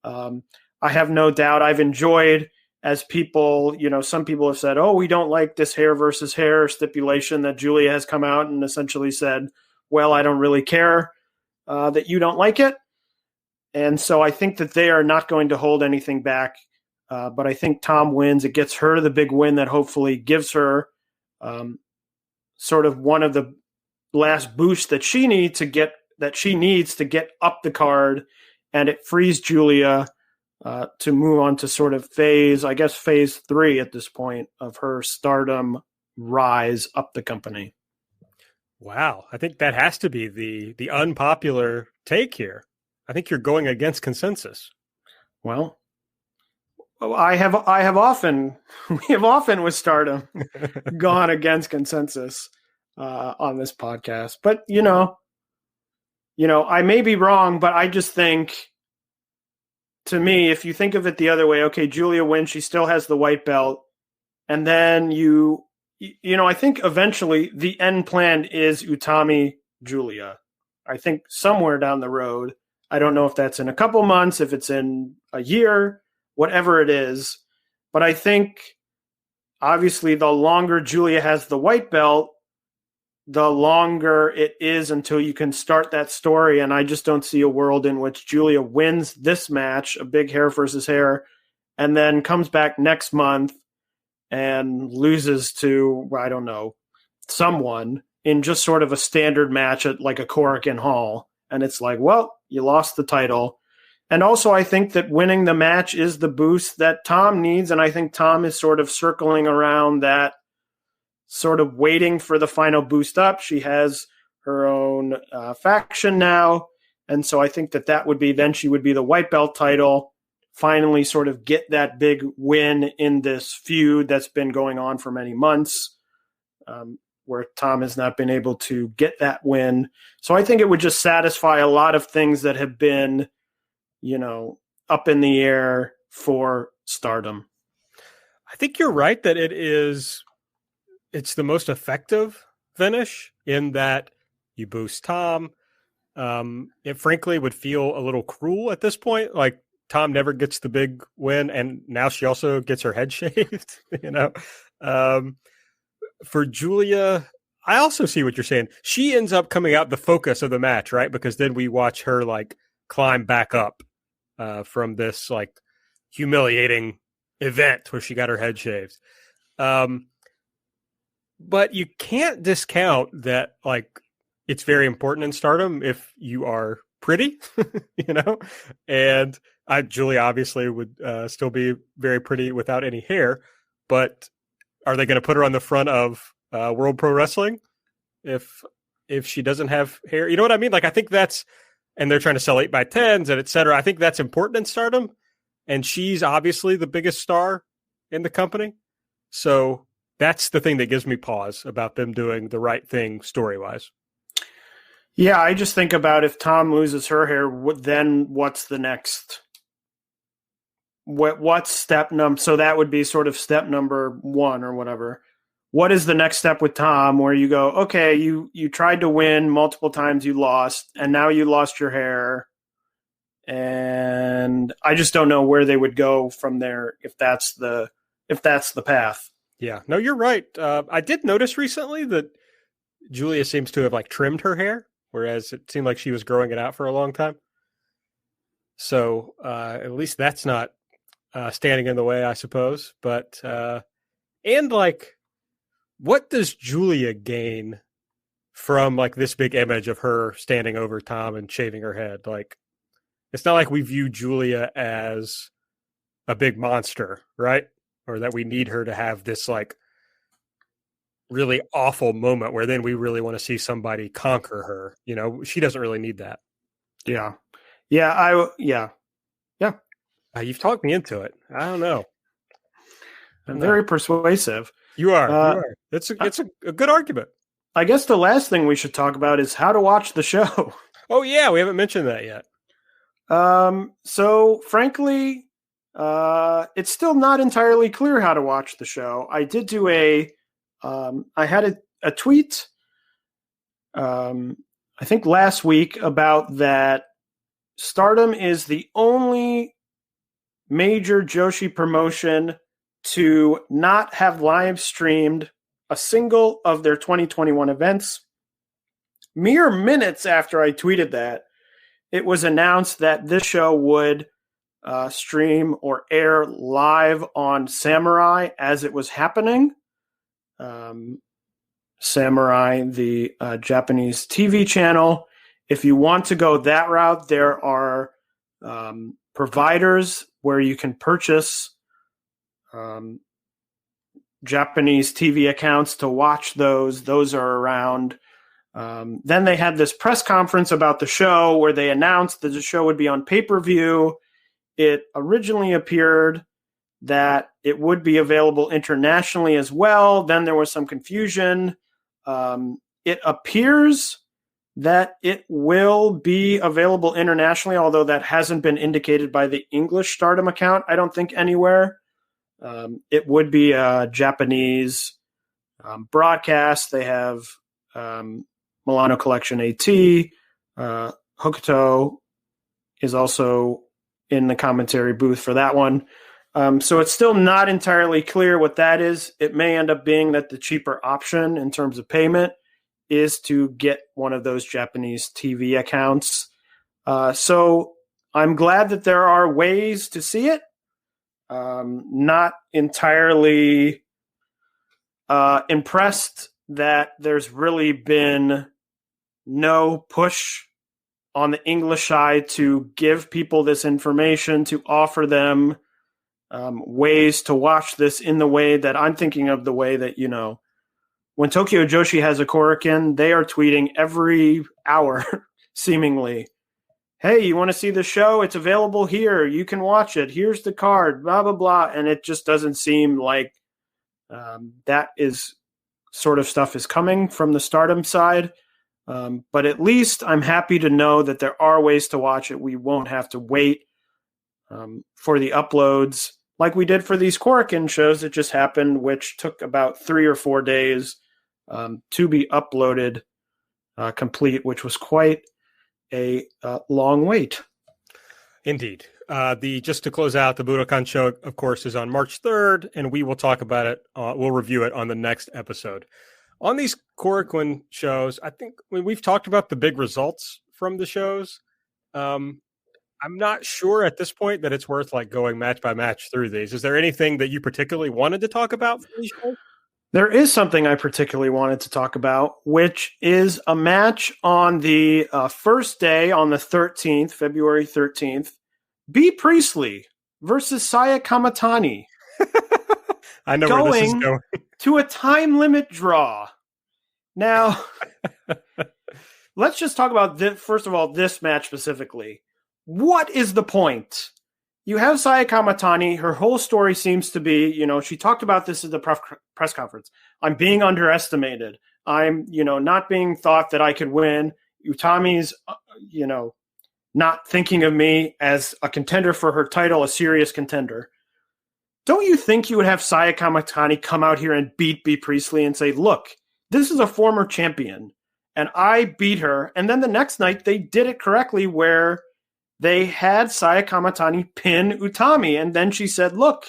I have no doubt. I've enjoyed, as people, some people have said, we don't like this hair versus hair stipulation, that Julia has come out and essentially said, well, I don't really care that you don't like it. And so I think that they are not going to hold anything back. But I think Tom wins. It gets her the big win that hopefully gives her sort of one of the last boosts that she needs to get up the card, and it frees Julia to move on to sort of phase 3 at this point of her Stardom rise up the company. Wow, I think that has to be the unpopular take here. I think you're going against consensus. Well, we have often with Stardom gone against consensus on this podcast. But I may be wrong, but I just think, to me, if you think of it the other way, okay, Julia wins, she still has the white belt, and then I think eventually the end plan is Utami Julia. I think somewhere down the road, I don't know if that's in a couple months, if it's in a year, whatever it is. But I think, obviously, the longer Julia has the white belt, the longer it is until you can start that story. And I just don't see a world in which Julia wins this match, a big hair versus hair, and then comes back next month and loses to, I don't know, someone in just sort of a standard match at like a Korakuen Hall. And it's like, well, you lost the title. And also, I think that winning the match is the boost that Tom needs. And I think Tom is sort of circling around that, sort of waiting for the final boost up. She has her own faction now. And so I think that would be, then she would be the white belt title, finally sort of get that big win in this feud that's been going on for many months, where Tom has not been able to get that win. So I think it would just satisfy a lot of things that have been, up in the air for Stardom. I think you're right that it's the most effective finish in that you boost Tom. It frankly would feel a little cruel at this point. Like Tom never gets the big win, and now she also gets her head shaved. For Julia, I also see what you're saying. She ends up coming out the focus of the match, right? Because then we watch her like climb back up from this like humiliating event where she got her head shaved. But you can't discount that like it's very important in Stardom if you are pretty, and Julia obviously would still be very pretty without any hair, but are they going to put her on the front of World Pro Wrestling if she doesn't have hair? You know what I mean? Like, I think that's, and they're trying to sell 8x10s and et cetera. I think that's important in Stardom, and she's obviously the biggest star in the company. So that's the thing that gives me pause about them doing the right thing story-wise. Yeah, I just think about if Tom loses her hair, then what's the next? What's step number? So that would be sort of step number 1 or whatever. What is the next step with Tom where you go, okay, you tried to win multiple times, you lost, and now you lost your hair. And I just don't know where they would go from there if that's the path. Yeah, no, you're right. I did notice recently that Julia seems to have like trimmed her hair, whereas it seemed like she was growing it out for a long time. So at least that's not standing in the way, I suppose. But and like, what does Julia gain from like this big image of her standing over Tom and shaving her head? Like, it's not like we view Julia as a big monster, right? Or that we need her to have this like really awful moment where then we really want to see somebody conquer her. She doesn't really need that. Yeah. You've talked me into it. I don't know. I'm very persuasive. You are. It's a good argument. I guess the last thing we should talk about is how to watch the show. Oh yeah, we haven't mentioned that yet. So frankly, it's still not entirely clear how to watch the show. I did do I had a tweet, I think last week, about that Stardom is the only major Joshi promotion to not have live streamed a single of their 2021 events. Mere minutes after I tweeted that, it was announced that this show would stream or air live on Samurai as it was happening. Samurai, the Japanese TV channel. If you want to go that route, there are providers where you can purchase Japanese TV accounts to watch those. Those are around. Then they had this press conference about the show where they announced that the show would be on pay-per-view. It originally appeared that it would be available internationally as well. Then there was some confusion. It appears that it will be available internationally, although that hasn't been indicated by the English Stardom account, I don't think, anywhere. It would be a Japanese broadcast. They have Milano Collection AT. Hokuto is also in the commentary booth for that one. So it's still not entirely clear what that is. It may end up being that the cheaper option in terms of payment is to get one of those Japanese TV accounts. So I'm glad that there are ways to see it. Not entirely impressed that there's really been no push on the English side to give people this information, to offer them ways to watch this in the way that I'm thinking of, the way that, when Tokyo Joshi has a Korakuen, they are tweeting every hour, seemingly, hey, you want to see the show? It's available here. You can watch it. Here's the card, blah, blah, blah. And it just doesn't seem like that is sort of stuff is coming from the Stardom side. But at least I'm happy to know that there are ways to watch it. We won't have to wait for the uploads like we did for these Korakuen shows that just happened, which took about 3 or 4 days to be uploaded complete, which was quite a long wait. Indeed. Just to close out, the Budokan show, of course, is on March 3rd, and we will talk about it. We'll review it on the next episode. On these Korakuen shows, I think we've talked about the big results from the shows. I'm not sure at this point that it's worth going match by match through these. Is there anything that you particularly wanted to talk about for these shows? There is something I particularly wanted to talk about, which is a match on the first day on the 13th, February 13th. B. Priestley versus Saya Kamatani. I know where this is going. To a time limit draw. Now, let's just talk about first of all, this match specifically. What is the point? You have Saya Kamatani. Her whole story seems to be, she talked about this at the press conference. I'm being underestimated. I'm, not being thought that I could win. Utami's, not thinking of me as a contender for her title, a serious contender. Don't you think you would have Saya Kamatani come out here and beat B. Priestley and say, look, this is a former champion, and I beat her. And then the next night, they did it correctly where they had Saya Kamatani pin Utami. And then she said, look,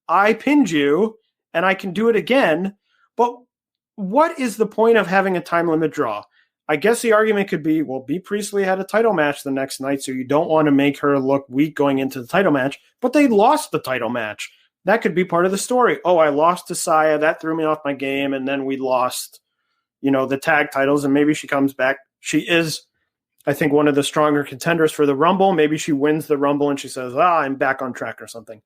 I pinned you, and I can do it again. But what is the point of having a time limit draw? I guess the argument could be, well, B. Priestley had a title match the next night, so you don't want to make her look weak going into the title match. But they lost the title match. That could be part of the story. Oh, I lost to Saya. That threw me off my game, and then we lost, the tag titles, and maybe she comes back. She is, I think, one of the stronger contenders for the Rumble. Maybe she wins the Rumble, and she says, I'm back on track or something.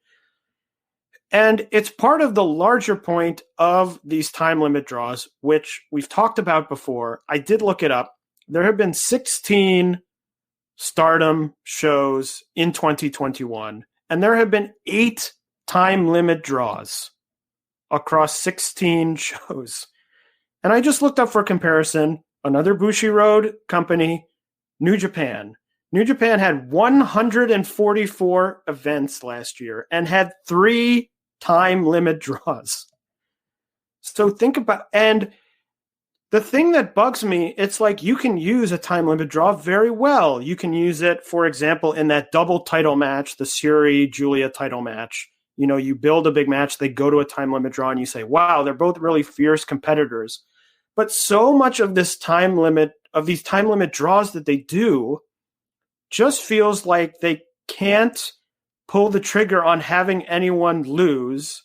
And it's part of the larger point of these time limit draws, which we've talked about before. I did look it up. There have been 16 Stardom shows in 2021, and there have been 8 time limit draws across 16 shows. And I just looked up for comparison, another Bushiroad company, New Japan. New Japan had 144 events last year and had 3 time limit draws. So think about, and the thing that bugs me, it's like you can use a time limit draw very well. You can use it, for example, in that double title match, the Syuri-Julia title match. You build a big match, they go to a time limit draw, and you say, wow, they're both really fierce competitors. But so much of these time limit draws that they do just feels like they can't pull the trigger on having anyone lose.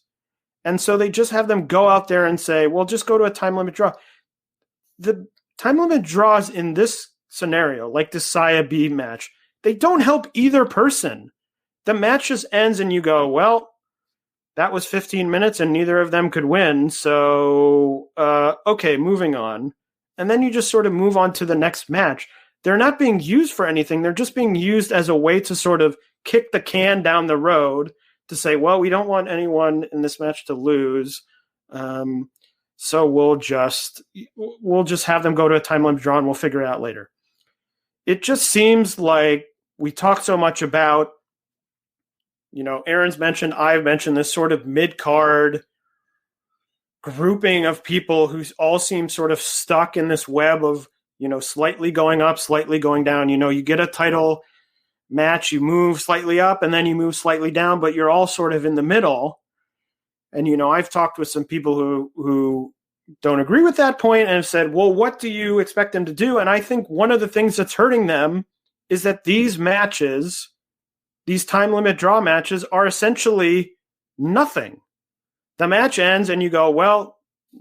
And so they just have them go out there and say, well, just go to a time limit draw. The time limit draws in this scenario, like the Saya B match, they don't help either person. The match just ends and you go, well, that was 15 minutes and neither of them could win. So, okay, moving on. And then you just sort of move on to the next match. They're not being used for anything. They're just being used as a way to sort of kick the can down the road to say, well, we don't want anyone in this match to lose. So we'll just have them go to a time limit draw and we'll figure it out later. It just seems like we talk so much about, Aaron's mentioned, I've mentioned this sort of mid-card grouping of people who all seem sort of stuck in this web of, slightly going up, slightly going down. You get a title match, you move slightly up and then you move slightly down, but you're all sort of in the middle. And, I've talked with some people who don't agree with that point and have said, well, what do you expect them to do? And I think one of the things that's hurting them is that these matches, these time limit draw matches, are essentially nothing. The match ends and you go, well,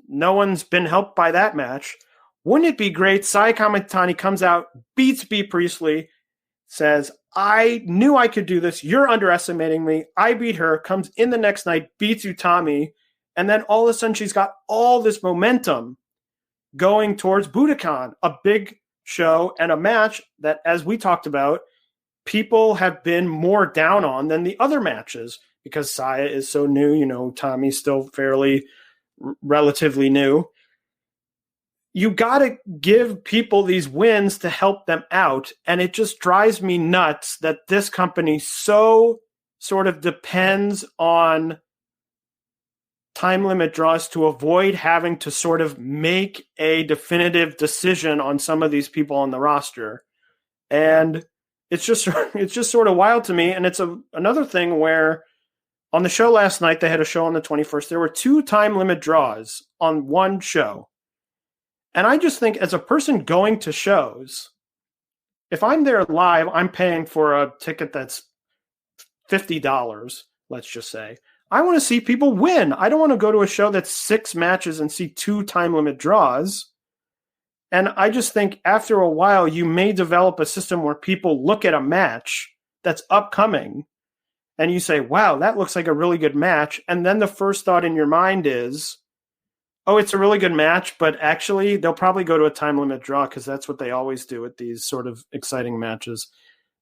no one's been helped by that match. Wouldn't it be great? Saya Kamatani comes out, beats B. Priestley, says, I knew I could do this. You're underestimating me. I beat her, comes in the next night, beats Utami, and then all of a sudden she's got all this momentum going towards Budokan, a big show and a match that, as we talked about, people have been more down on than the other matches because Saya is so new. Tommy's still fairly relatively new. You got to give people these wins to help them out. And it just drives me nuts that this company so sort of depends on time limit draws to avoid having to sort of make a definitive decision on some of these people on the roster. And it's just sort of wild to me. And it's another thing where on the show last night, they had a show on the 21st. There were 2 time limit draws on one show. And I just think as a person going to shows, if I'm there live, I'm paying for a ticket that's $50, let's just say. I want to see people win. I don't want to go to a show that's 6 matches and see 2 time limit draws. And I just think after a while, you may develop a system where people look at a match that's upcoming and you say, wow, that looks like a really good match. And then the first thought in your mind is, oh, it's a really good match, but actually they'll probably go to a time limit draw because that's what they always do with these sort of exciting matches.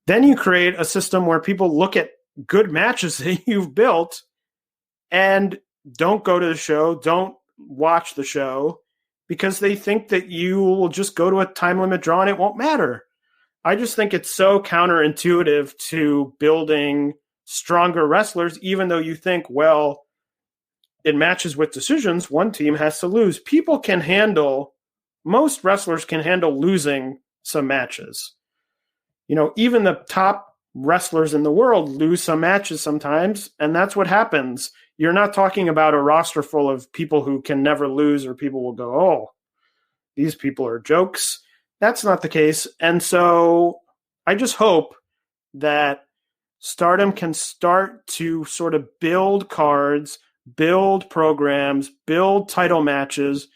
Then you create a system where people look at good matches that you've built and don't go to the show, don't watch the show, because they think that you will just go to a time limit draw and it won't matter. I just think it's so counterintuitive to building stronger wrestlers, even though you think, well, in matches with decisions, one team has to lose. Most wrestlers can handle losing some matches. Even the top wrestlers in the world lose some matches sometimes, and that's what happens. You're not talking about a roster full of people who can never lose or people will go, oh, these people are jokes. That's not the case. And so I just hope that Stardom can start to sort of build cards, build programs, build title matches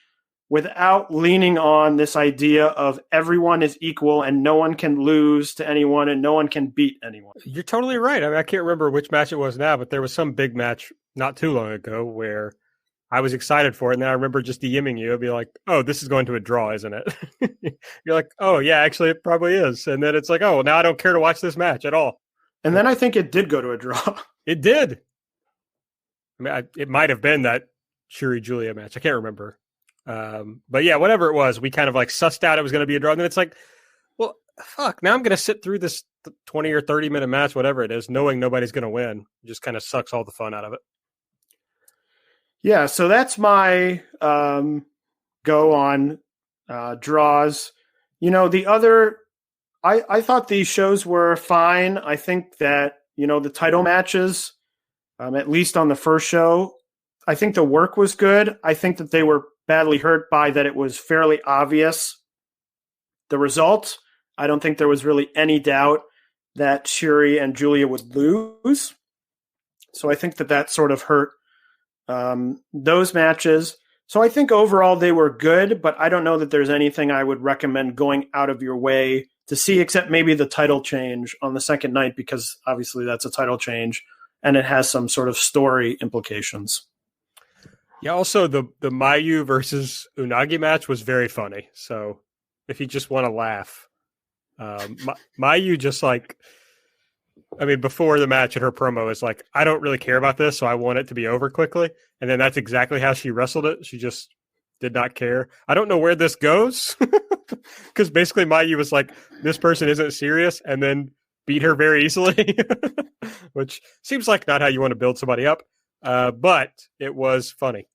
without leaning on this idea of everyone is equal and no one can lose to anyone and no one can beat anyone. You're totally right. I mean, I can't remember which match it was now, but there was some big match not too long ago where I was excited for it. And then I remember just DMing you. I'd be like, oh, this is going to a draw, isn't it? You're like, oh, yeah, actually, it probably is. And then it's like, oh, now I don't care to watch this match at all. And then I think it did go to a draw. It did. I mean, it might have been that Shuri Julia match. I can't remember. But yeah, whatever it was, we kind of like sussed out it was going to be a draw. And then it's like, well, fuck, now I'm going to sit through this 20 or 30 minute match, whatever it is, knowing nobody's going to win. It just kind of sucks all the fun out of it. Yeah, so that's my go on draws. I thought these shows were fine. I think that, the title matches, at least on the first show, I think the work was good. I think that they were badly hurt by that it was fairly obvious. The result, I don't think there was really any doubt that Shuri and Julia would lose. So I think that sort of hurt those matches. So I think overall they were good, but I don't know that there's anything I would recommend going out of your way to see, except maybe the title change on the second night, because obviously that's a title change and it has some sort of story implications. Yeah, also the Mayu versus Unagi match was very funny. So if you just want to laugh, Mayu just like, I mean, before the match in her promo is like, I don't really care about this, so I want it to be over quickly. And then that's exactly how she wrestled it. She just did not care. I don't know where this goes, because basically Mayu was like, this person isn't serious, and then beat her very easily, which seems like not how you want to build somebody up. But it was funny.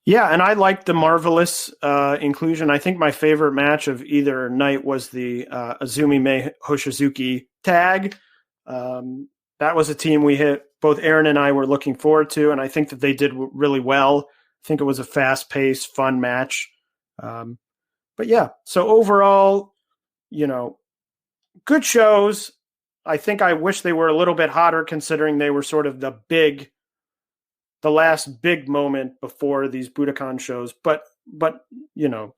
Yeah, and I liked the Marvelous inclusion. I think my favorite match of either night was the Azumi Mei Hoshizuki tag. That was a team both Aaron and I were looking forward to, and I think that they did really well. I think it was a fast-paced, fun match. But yeah, so overall, good shows. I think I wish they were a little bit hotter, considering they were sort of the last big moment before these Budokan shows, but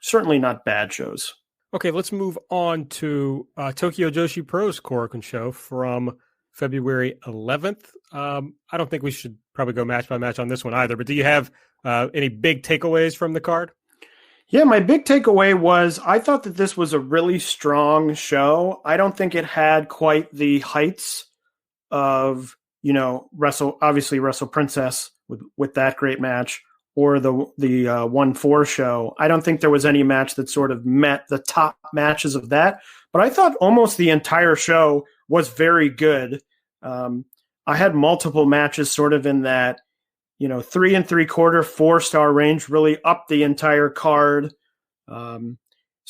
certainly not bad shows. Okay, let's move on to Tokyo Joshi Pro's Korakuen show from February 11th. I don't think we should probably go match by match on this one either, but do you have any big takeaways from the card? Yeah, my big takeaway was I thought that this was a really strong show. I don't think it had quite the heights of, Wrestle Princess with that great match, or the 1-4 show. I don't think there was any match that sort of met the top matches of that, but I thought almost the entire show was very good. I had multiple matches sort of in that, 3 3/4, 4-star range, really up the entire card.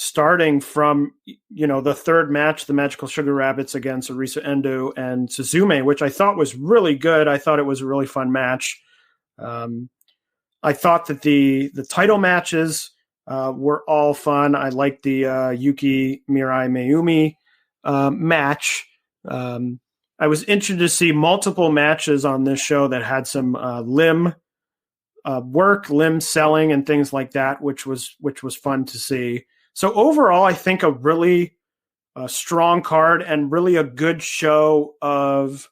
starting from, the third match, the Magical Sugar Rabbits against Arisa Endo and Suzume, which I thought was really good. I thought it was a really fun match. I thought that the title matches were all fun. I liked the Yuki Mirai Mayumi match. I was interested to see multiple matches on this show that had some limb selling and things like that, which was fun to see. So overall, I think a really strong card and really a good show of,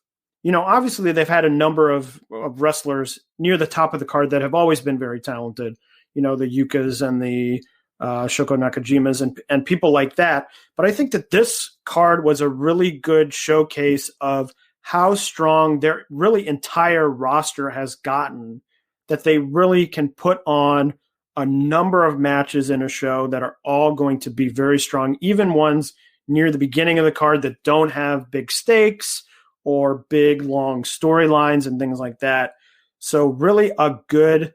obviously they've had a number of wrestlers near the top of the card that have always been very talented, the Yukas and the Shoko Nakajimas and people like that. But I think that this card was a really good showcase of how strong their really entire roster has gotten, that they really can put on a number of matches in a show that are all going to be very strong, even ones near the beginning of the card that don't have big stakes or big, long storylines and things like that. So really a good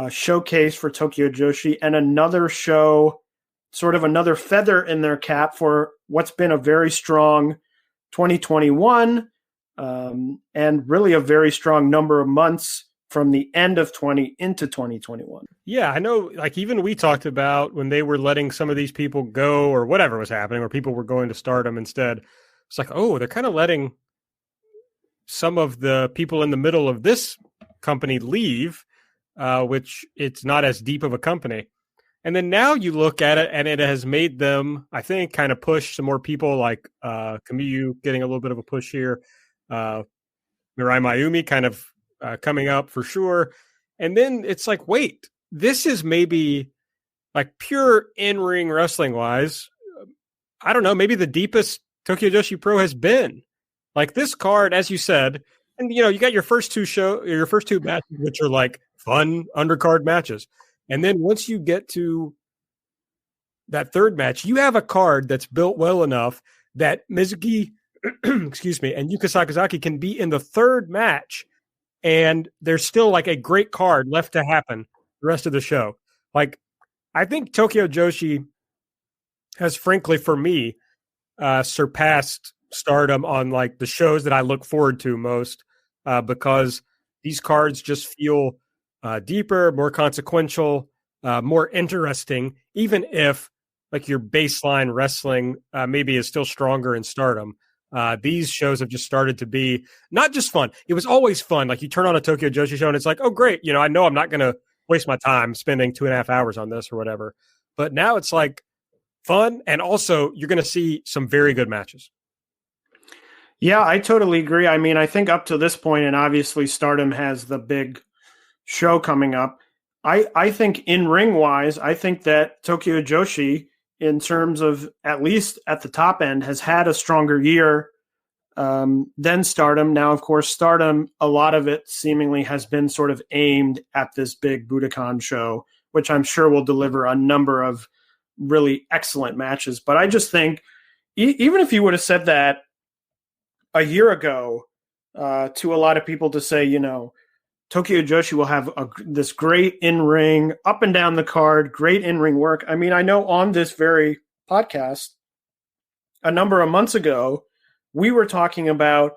showcase for Tokyo Joshi, and another show, sort of another feather in their cap for what's been a very strong 2021 and really a very strong number of months from the end of 20 into 2021. Yeah, I know, like even we talked about when they were letting some of these people go or whatever was happening, or people were going to Stardom instead. It's like, oh, they're kind of letting some of the people in the middle of this company leave, which it's not as deep of a company. And then now you look at it and it has made them, I think, kind of push some more people like Kamiyu getting a little bit of a push here. Mirai Mayumi kind of coming up for sure. And then it's like, wait, this is maybe like pure in-ring wrestling wise. I don't know, maybe the deepest Tokyo Joshi Pro has been. Like this card, as you said, and you got your first two matches, which are like fun undercard matches. And then once you get to that third match, you have a card that's built well enough that Mizuki, excuse me, and Yuka Sakazaki can be in the third match, and there's still like a great card left to happen the rest of the show. Like, I think Tokyo Joshi has, frankly, for me, surpassed Stardom on like the shows that I look forward to most, because these cards just feel deeper, more consequential, more interesting, even if like your baseline wrestling maybe is still stronger in Stardom. These shows have just started to be not just fun. It was always fun. Like you turn on a Tokyo Joshi show and it's like, oh, great. I know I'm not going to waste my time spending 2.5 hours on this or whatever. But now it's like fun. And also you're going to see some very good matches. Yeah, I totally agree. I mean, I think up to this point, and obviously Stardom has the big show coming up. I think in ring wise, I think that Tokyo Joshi, in terms of at least at the top end, has had a stronger year than Stardom. Now, of course, Stardom, a lot of it seemingly has been sort of aimed at this big Budokan show, which I'm sure will deliver a number of really excellent matches. But I just think, even if you would have said that a year ago to a lot of people to say, Tokyo Joshi will have this great in-ring, up and down the card, great in-ring work. I mean, I know on this very podcast, a number of months ago, we were talking about,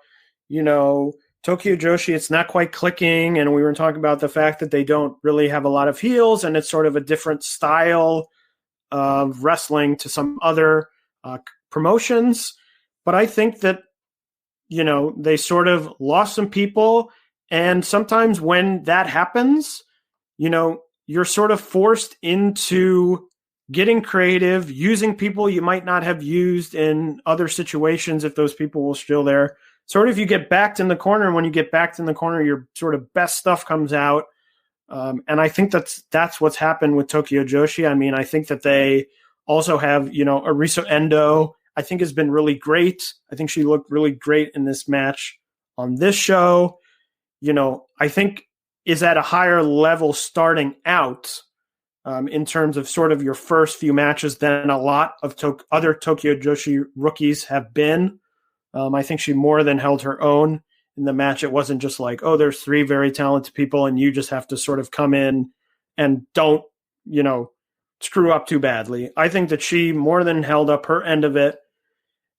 Tokyo Joshi, it's not quite clicking, and we were talking about the fact that they don't really have a lot of heels, and it's sort of a different style of wrestling to some other promotions. But I think that, they sort of lost some people. And sometimes when that happens, you're sort of forced into getting creative, using people you might not have used in other situations if those people were still there. Sort of you get backed in the corner, and when you get backed in the corner, your sort of best stuff comes out. And I think that's what's happened with Tokyo Joshi. I mean, I think that they also have, Arisa Endo, I think has been really great. I think she looked really great in this match on this show. I think is at a higher level starting out in terms of sort of your first few matches than a lot of other Tokyo Joshi rookies have been. I think she more than held her own in the match. It wasn't just like, oh, there's 3 very talented people and you just have to sort of come in and don't screw up too badly. I think that she more than held up her end of it.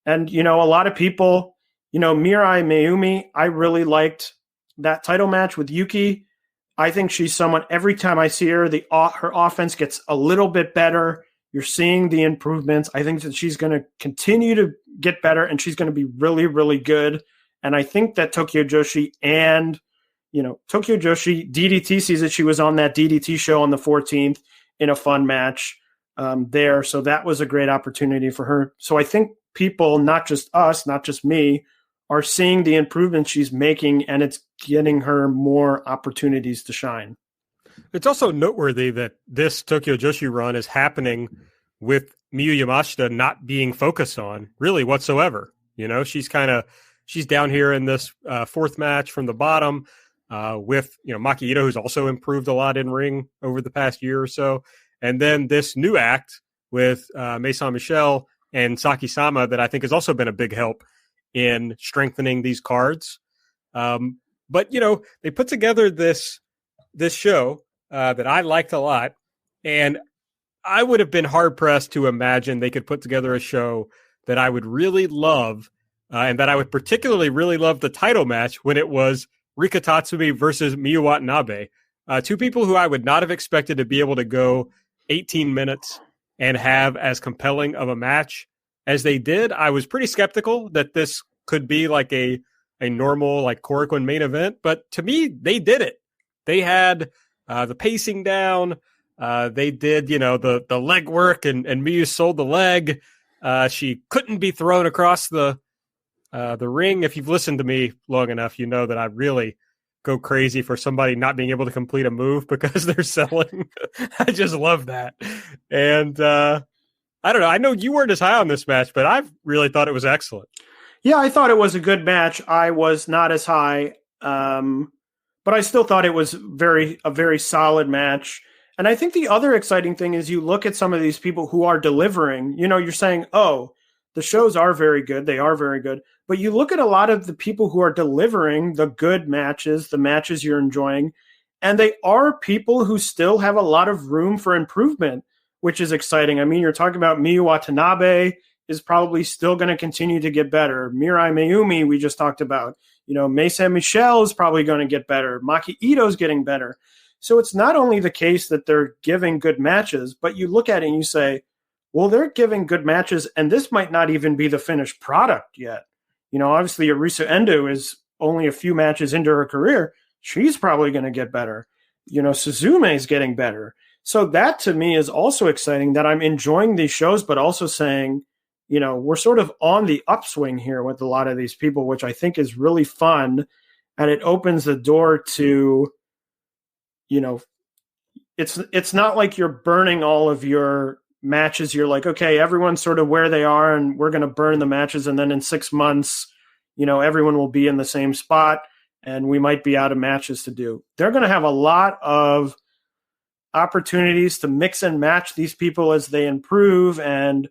And, a lot of people, Mirai Mayumi, I really liked that title match with Yuki. I think she's someone, every time I see her, her offense gets a little bit better. You're seeing the improvements. I think that she's going to continue to get better, and she's going to be really, really good. And I think that Tokyo Joshi DDT sees that she was on that DDT show on the 14th in a fun match there. So that was a great opportunity for her. So I think people, not just us, not just me, are seeing the improvements she's making, and it's getting her more opportunities to shine. It's also noteworthy that this Tokyo Joshi run is happening with Miyu Yamashita not being focused on really whatsoever. She's down here in this fourth match from the bottom with, Maki Ito, who's also improved a lot in ring over the past year or so. And then this new act with Mei Saint-Michel and Saki-sama that I think has also been a big help in strengthening these cards. But, they put together this show that I liked a lot, and I would have been hard-pressed to imagine they could put together a show that I would really love, and that I would particularly really love the title match when it was Rika Tatsumi versus Miyu Watanabe. Two people who I would not have expected to be able to go 18 minutes and have as compelling of a match as they did. I was pretty skeptical that this could be like a normal like Korakuen main event, but to me, they did it. They had the pacing down. They did, the leg work, and Miyu sold the leg. She couldn't be thrown across the ring. If you've listened to me long enough, you know that I really go crazy for somebody not being able to complete a move because they're selling. I just love that. And I don't know. I know you weren't as high on this match, but I really thought it was excellent. Yeah, I thought it was a good match. I was not as high, but I still thought it was a very solid match. And I think the other exciting thing is you look at some of these people who are delivering. You're saying, oh, the shows are very good. They are very good. But you look at a lot of the people who are delivering the good matches, the matches you're enjoying, and they are people who still have a lot of room for improvement, which is exciting. I mean, you're talking about Miyu Watanabe is probably still going to continue to get better. Mirai Mayumi, we just talked about. Mei Saint-Michel is probably going to get better. Maki Ito's getting better. So it's not only the case that they're giving good matches, but you look at it and you say, well, they're giving good matches, and this might not even be the finished product yet. Obviously, Arisa Endo is only a few matches into her career. She's probably going to get better. Suzume is getting better. So that, to me, is also exciting, that I'm enjoying these shows, but also saying, we're sort of on the upswing here with a lot of these people, which I think is really fun. And it opens the door to, it's not like you're burning all of your matches. You're like, okay, everyone's sort of where they are, and we're going to burn the matches. And then in 6 months, everyone will be in the same spot, and we might be out of matches to do. They're going to have a lot of opportunities to mix and match these people as they improve and,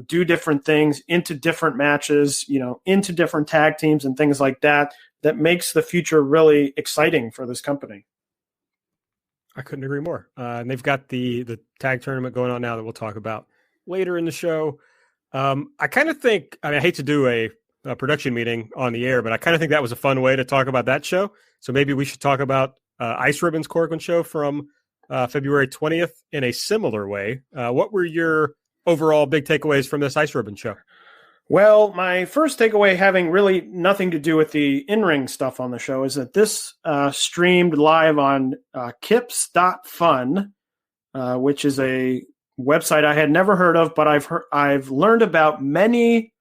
do different things into different matches, into different tag teams and things like that, that makes the future really exciting for this company. I couldn't agree more. And they've got the tag tournament going on now that we'll talk about later in the show. I kind of think, I hate to do a production meeting on the air, but I kind of think that was a fun way to talk about that show. So maybe we should talk about Ice Ribbon's Korakuen show from February 20th in a similar way. What were your overall big takeaways from this Ice Ribbon show? Well, my first takeaway, having really nothing to do with the in-ring stuff on the show, is that this streamed live on kips.fun, which is a website I had never heard of, but I've learned about many.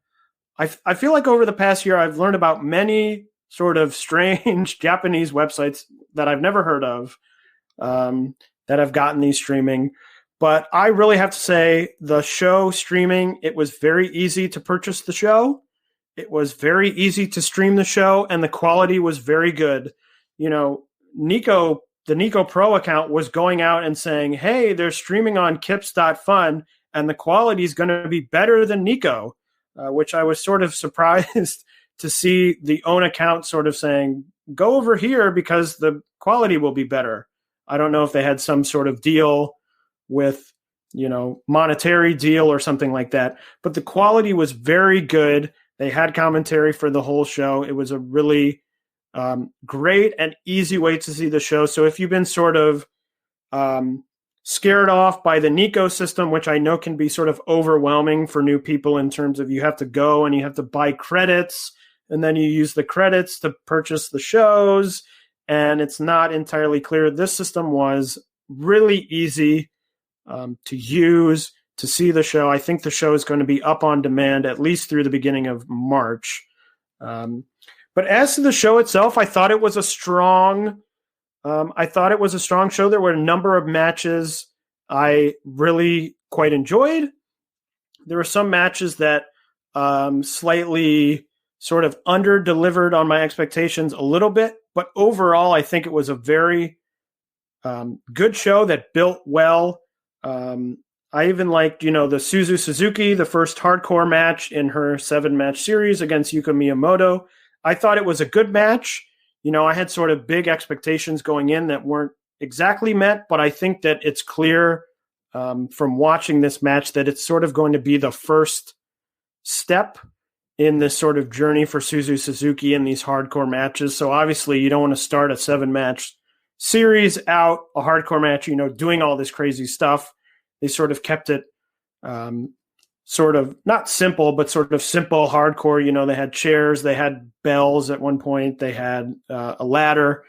I feel like over the past year, I've learned about many sort of strange Japanese websites that I've never heard of that have gotten these streaming. But I really have to say, the show streaming, it was very easy to purchase the show. It was very easy to stream the show, and the quality was very good. The Nico Pro account was going out and saying, hey, they're streaming on kips.fun, and the quality is going to be better than Nico, which I was sort of surprised to see the own account sort of saying, go over here because the quality will be better. I don't know if they had some sort of deal with, monetary deal or something like that. But the quality was very good. They had commentary for the whole show. It was a really great and easy way to see the show. So if you've been sort of scared off by the Nico system, which I know can be sort of overwhelming for new people in terms of you have to go and you have to buy credits, and then you use the credits to purchase the shows, and it's not entirely clear. This system was really easy to use, to see the show. I think the show is going to be up on demand at least through the beginning of March. But as to the show itself, I thought it was a strong show. There were a number of matches I really quite enjoyed. There were some matches that slightly sort of under-delivered on my expectations a little bit, but overall, I think it was a very good show that built well. I even liked, the Suzu Suzuki, the first hardcore match in her 7-match series against Yuka Miyamoto. I thought it was a good match. I had sort of big expectations going in that weren't exactly met, but I think that it's clear from watching this match that it's sort of going to be the first step in this sort of journey for Suzu Suzuki in these hardcore matches. So obviously you don't want to start a 7-match series out, a hardcore match, doing all this crazy stuff. They sort of kept it sort of not simple, but sort of simple hardcore. They had chairs, they had bells at one point, they had a ladder.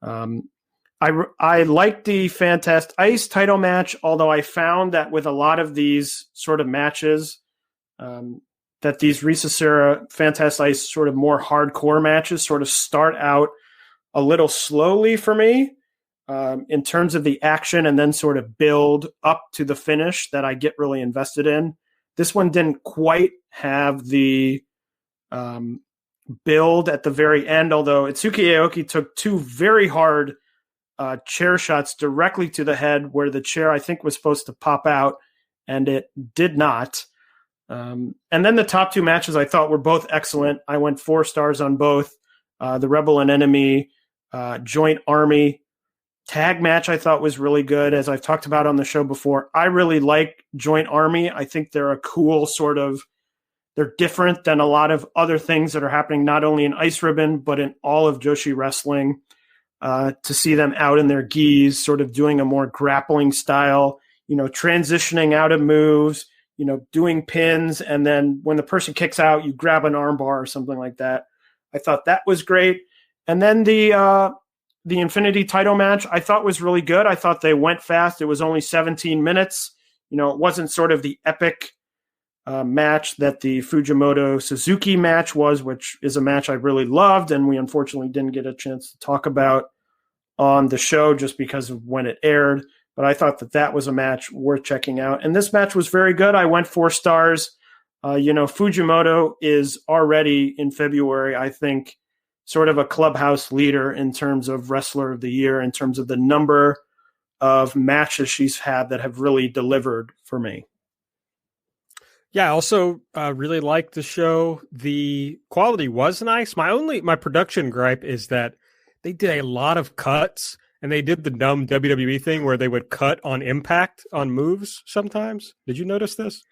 I liked the Fantastic Ice title match, although I found that with a lot of these sort of matches, that these Risasura Fantastic Ice sort of more hardcore matches sort of start out a little slowly for me in terms of the action, and then sort of build up to the finish that I get really invested in. This one didn't quite have the build at the very end, although Itsuki Aoki took 2 very hard chair shots directly to the head where the chair, I think, was supposed to pop out, and it did not. And then the top 2 matches I thought were both excellent. I went 4 stars on both. The Rebel and Enemy Joint Army tag match I thought was really good. As I've talked about on the show before, I really like Joint Army. I think they're a cool they're different than a lot of other things that are happening, not only in Ice Ribbon, but in all of Joshi wrestling. To see them out in their gis, sort of doing a more grappling style, transitioning out of moves, doing pins. And then when the person kicks out, you grab an armbar or something like that. I thought that was great. And then the Infinity title match I thought was really good. I thought they went fast. It was only 17 minutes. It wasn't sort of the epic match that the Fujimoto Suzuki match was, which is a match I really loved, and we unfortunately didn't get a chance to talk about on the show just because of when it aired. But I thought that was a match worth checking out. And this match was very good. I went 4 stars. Fujimoto is already in February, I think, sort of a clubhouse leader in terms of Wrestler of the Year, in terms of the number of matches she's had that have really delivered for me. Yeah, I also really liked the show. The quality was nice. My production gripe is that they did a lot of cuts, and they did the dumb WWE thing where they would cut on impact on moves sometimes. Did you notice this?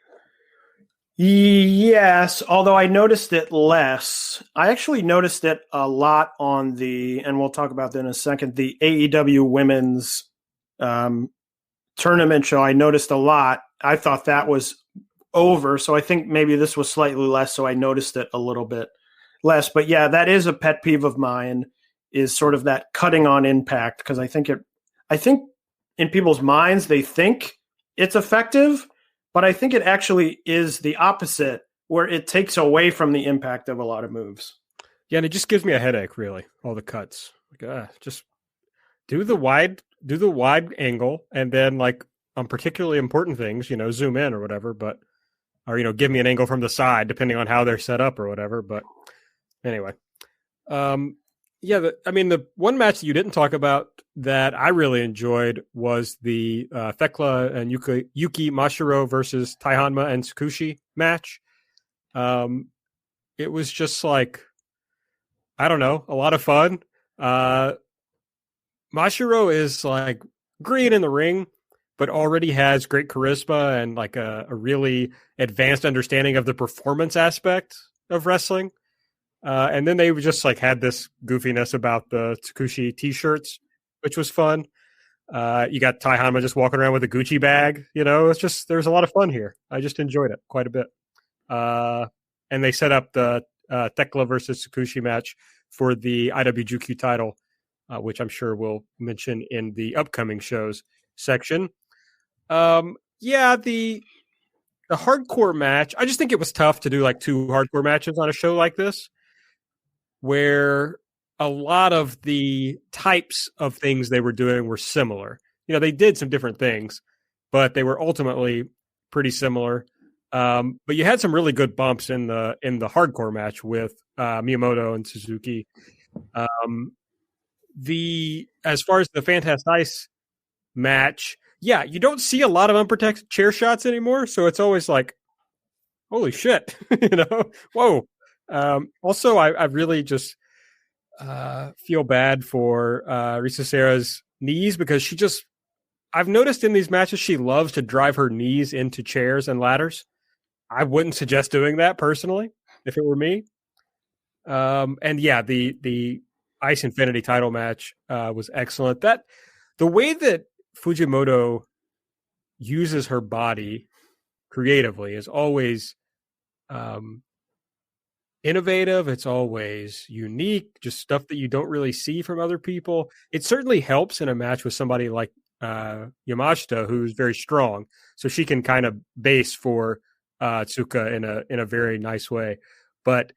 Yes, although I noticed it less. I actually noticed it a lot on and we'll talk about that in a second, the AEW women's tournament show. I noticed a lot. I thought that was over, so I think maybe this was slightly less, so I noticed it a little bit less. But yeah, that is a pet peeve of mine, is sort of that cutting on impact, because I think in people's minds they think it's effective, but I think it actually is the opposite, where it takes away from the impact of a lot of moves. Yeah, and it just gives me a headache, really, all the cuts. Just do the wide angle, and then on particularly important things, zoom in or whatever, or give me an angle from the side, depending on how they're set up or whatever. But anyway, the one match that you didn't talk about that I really enjoyed was the Thekla and Yuki Mashiro versus Tai Hanma and Tsukushi match. It was just a lot of fun. Mashiro is green in the ring, but already has great charisma and like a really advanced understanding of the performance aspect of wrestling. And then they just like had this goofiness about the Tsukushi t-shirts, which was fun. You got Tai Hanma just walking around with a Gucci bag. It's just, there's a lot of fun here. I just enjoyed it quite a bit. And they set up the Thekla versus Tsukushi match for the IWGQ title, which I'm sure we'll mention in the upcoming shows section. The hardcore match, I just think it was tough to do like 2 hardcore matches on a show like this, where a lot of the types of things they were doing were similar. They did some different things, but they were ultimately pretty similar. But you had some really good bumps in the hardcore match with Miyamoto and Suzuki. As far as the Fantastic Ice match, you don't see a lot of unprotected chair shots anymore, so it's always like, holy shit, whoa. Also, I really just feel bad for Risa Serra's knees, because I've noticed in these matches she loves to drive her knees into chairs and ladders. I wouldn't suggest doing that personally if it were me. The Ice Infinity title match was excellent. The way that Fujimoto uses her body creatively is always innovative. It's always unique, just stuff that you don't really see from other people. It certainly helps in a match with somebody like Yamashita, who's very strong, so she can kind of base for Tsuka in a very nice way. But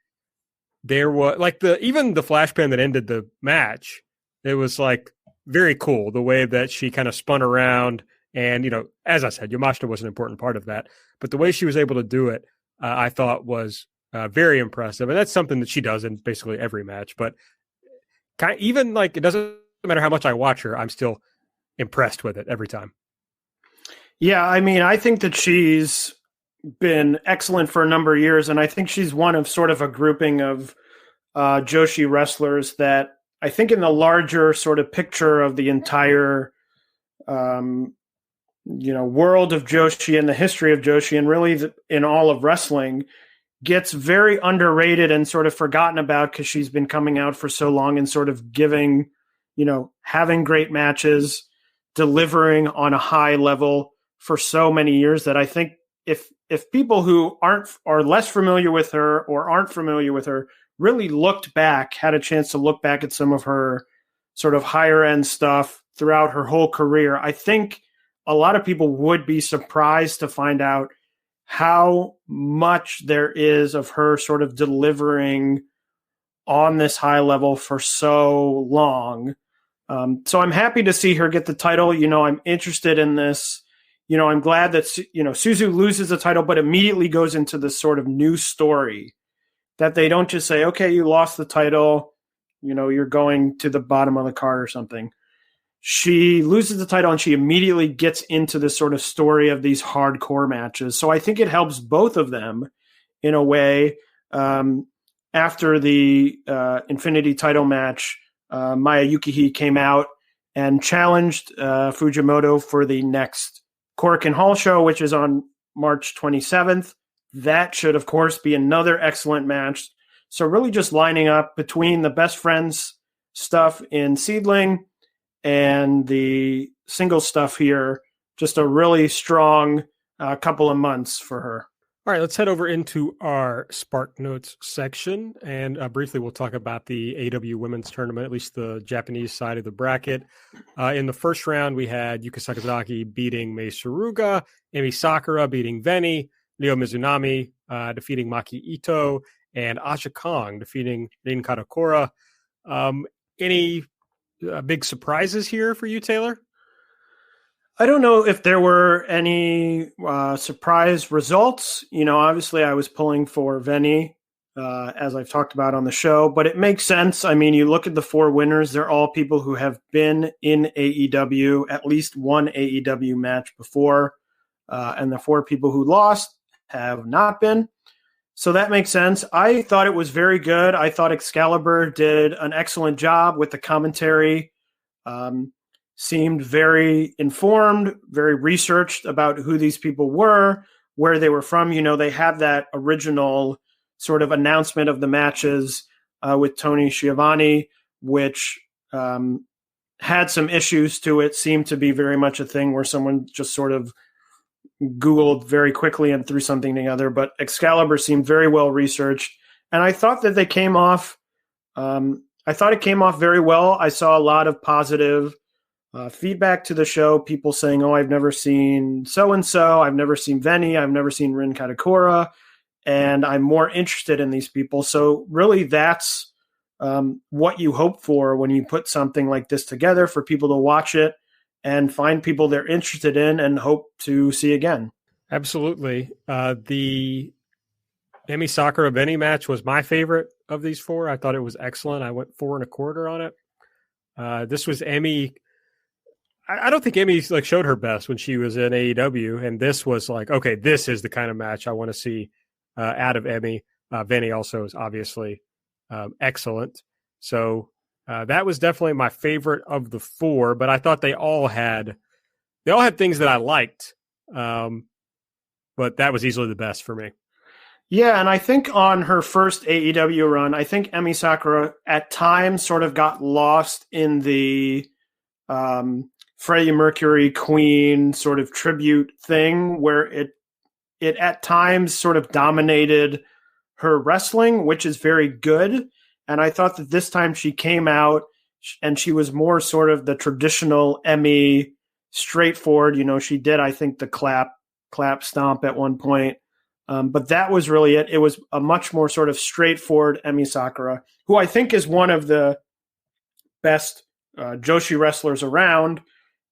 there was like even the flash pan that ended the match. It was like very cool the way that she kind of spun around, and as I said, Yamashita was an important part of that. But the way she was able to do it, I thought was very impressive, and that's something that she does in basically every match. But even like, it doesn't matter how much I watch her, I'm still impressed with it every time. Yeah, I mean, I think that she's been excellent for a number of years, and I think she's one of sort of a grouping of Joshi wrestlers that I think in the larger sort of picture of the entire world of Joshi and the history of Joshi, and really in all of wrestling, gets very underrated and sort of forgotten about, because she's been coming out for so long and sort of giving, having great matches, delivering on a high level for so many years, that I think if people who are less familiar with her or aren't familiar with her really had a chance to look back at some of her sort of higher end stuff throughout her whole career, I think a lot of people would be surprised to find out how much there is of her sort of delivering on this high level for so long. So I'm happy to see her get the title. I'm interested in this. I'm glad that, Suzu loses the title, but immediately goes into this sort of new story, that they don't just say, okay, you lost the title, you're going to the bottom of the card or something. She loses the title and she immediately gets into this sort of story of these hardcore matches. So I think it helps both of them in a way. After the Infinity title match, Maya Yukihide came out and challenged Fujimoto for the next Korakuen Hall show, which is on March 27th. That should, of course, be another excellent match. So really just lining up between the best friends stuff in Seedling and the single stuff here, just a really strong couple of months for her. All right, let's head over into our Spark Notes section, and briefly we'll talk about the AW Women's Tournament, at least the Japanese side of the bracket. In the first round, we had Yuka Sakazaki beating Mei Suruga, Emi Sakura beating Veni, Ryo Mizunami defeating Maki Ito, and Asha Kong defeating Rin Katakura. Any big surprises here for you, Taylor? I don't know if there were any surprise results. Obviously I was pulling for Veni, as I've talked about on the show, but it makes sense. I mean, you look at the 4 winners, they're all people who have been in AEW, at least one AEW match before, and the 4 people who lost have not been. So that makes sense. I thought it was very good. I thought Excalibur did an excellent job with the commentary. seemed very informed, very researched about who these people were, where they were from. They had that original sort of announcement of the matches with Tony Schiavone, which had some issues to it, seemed to be very much a thing where someone just sort of Googled very quickly and threw something together. But Excalibur seemed very well researched. And I thought that they came off, I thought it came off very well. I saw a lot of positive feedback to the show, people saying, oh, I've never seen so-and-so, I've never seen Veni, I've never seen Rin Katakura, and I'm more interested in these people. So really that's what you hope for when you put something like this together, for people to watch it and find people they're interested in and hope to see again. Absolutely. The Emi Sakura Veni match was my favorite of these four. I thought it was excellent. I went 4.25 on it. This was Emi. I don't think Emi showed her best when she was in AEW, and this was like, okay, this is the kind of match I want to see out of Emi. Veni also is obviously excellent. So that was definitely my favorite of the four, but I thought they all had things that I liked. But that was easily the best for me. Yeah, and I think on her first AEW run, I think Emi Sakura at times sort of got lost in the Freddie Mercury Queen sort of tribute thing, where it at times sort of dominated her wrestling, which is very good. And I thought that this time she came out and she was more sort of the traditional Emi, straightforward. She did, I think, the clap stomp at one point. But that was really it. It was a much more sort of straightforward Emi Sakura, who I think is one of the best Joshi wrestlers around,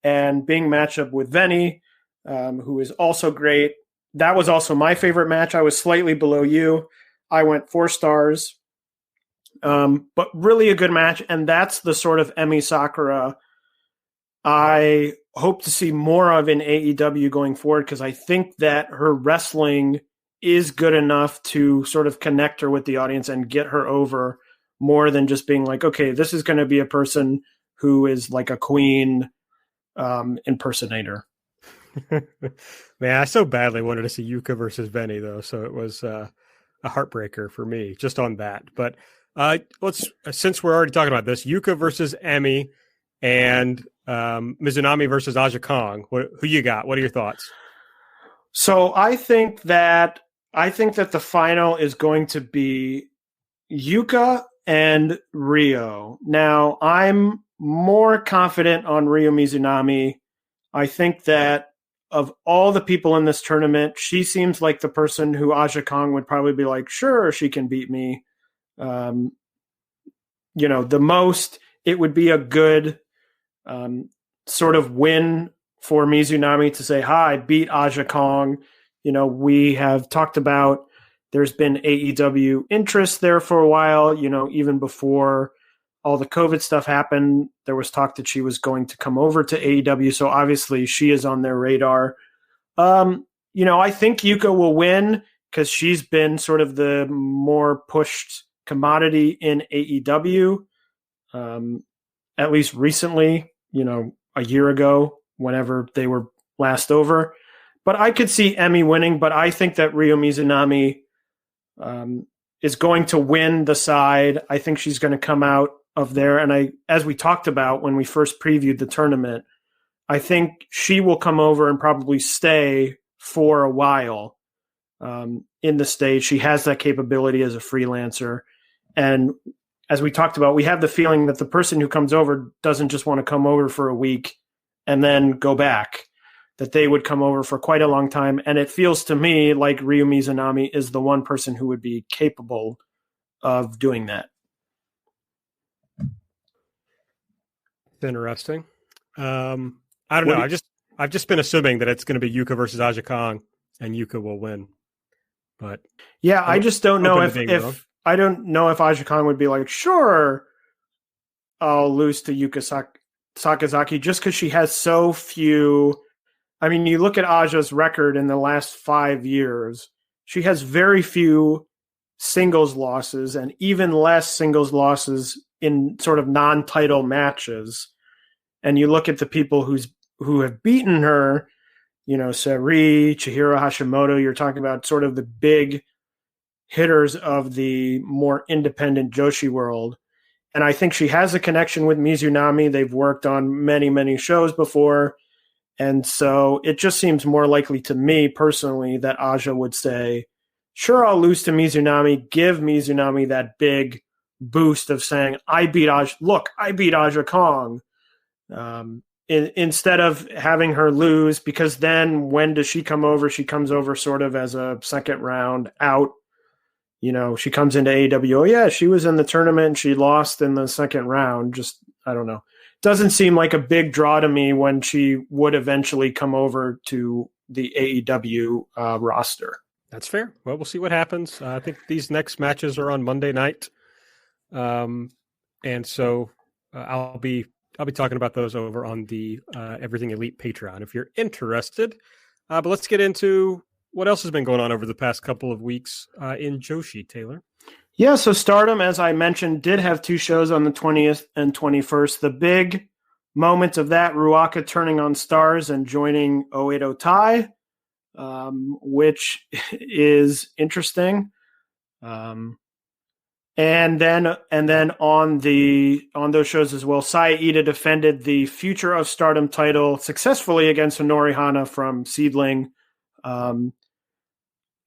and being matched up with Veni, who is also great. That was also my favorite match. I was slightly below you. I went 4 stars, but really a good match. And that's the sort of Emi Sakura I hope to see more of in AEW going forward, because I think that her wrestling is good enough to sort of connect her with the audience and get her over, more than just being like, okay, this is going to be a person who is like a queen impersonator. Man, I so badly wanted to see Yuka versus Veni, though, so it was a heartbreaker for me just on that. But since we're already talking about this, Yuka versus Emi and Mizunami versus Aja Kong. Who you got? What are your thoughts? So I think that the final is going to be Yuka and Ryo. Now, I'm more confident on Ryo Mizunami. I think that of all the people in this tournament, she seems like the person who Aja Kong would probably be like, sure, she can beat me. The most, it would be a good sort of win for Mizunami to say, hi, beat Aja Kong. We have talked about, there's been AEW interest there for a while, even before all the COVID stuff happened, there was talk that she was going to come over to AEW. So obviously she is on their radar. I think Yuka will win because she's been sort of the more pushed commodity in AEW, at least recently, a year ago, whenever they were last over. But I could see Emi winning, but I think that Ryo Mizunami is going to win the side. I think she's going to come out of there. And as we talked about when we first previewed the tournament, I think she will come over and probably stay for a while in the States. She has that capability as a freelancer. And as we talked about, we have the feeling that the person who comes over doesn't just want to come over for a week and then go back, that they would come over for quite a long time. And it feels to me like Ryo Mizunami is the one person who would be capable of doing that. Interesting. I don't know. I've just been assuming that it's going to be Yuka versus Aja Kong and Yuka will win. But yeah, I just don't know if I don't know if Aja Kong would be like, sure, I'll lose to Yuka Sakazaki, just because she has so few. I mean, you look at Aja's record in the last 5 years, she has very few singles losses and even less singles losses in sort of non-title matches. and you look at the people who have beaten her, Sari, Chihiro Hashimoto, you're talking about sort of the big hitters of the more independent Joshi world. And I think she has a connection with Mizunami. They've worked on many, many shows before. And so it just seems more likely to me personally that Aja would say, sure, I'll lose to Mizunami, give Mizunami that big boost of saying, I beat Aja Kong. Instead of having her lose, because then when does she come over? She comes over sort of as a second round out. She comes into AEW. Oh, yeah, she was in the tournament. She lost in the second round. Just, I don't know. Doesn't seem like a big draw to me when she would eventually come over to the AEW roster. That's fair. Well, we'll see what happens. I think these next matches are on Monday night. And so I'll be talking about those over on the Everything Elite Patreon if you're interested. But let's get into what else has been going on over the past couple of weeks in Joshi, Taylor. Yeah, so Stardom, as I mentioned, did have 2 shows on the 20th and 21st. The big moment of that, Ruaka turning on Stars and joining Oedo Tai, which is interesting. And then on those shows as well, Saya Iida defended the Future of Stardom title successfully against Honori Hana from Seedling.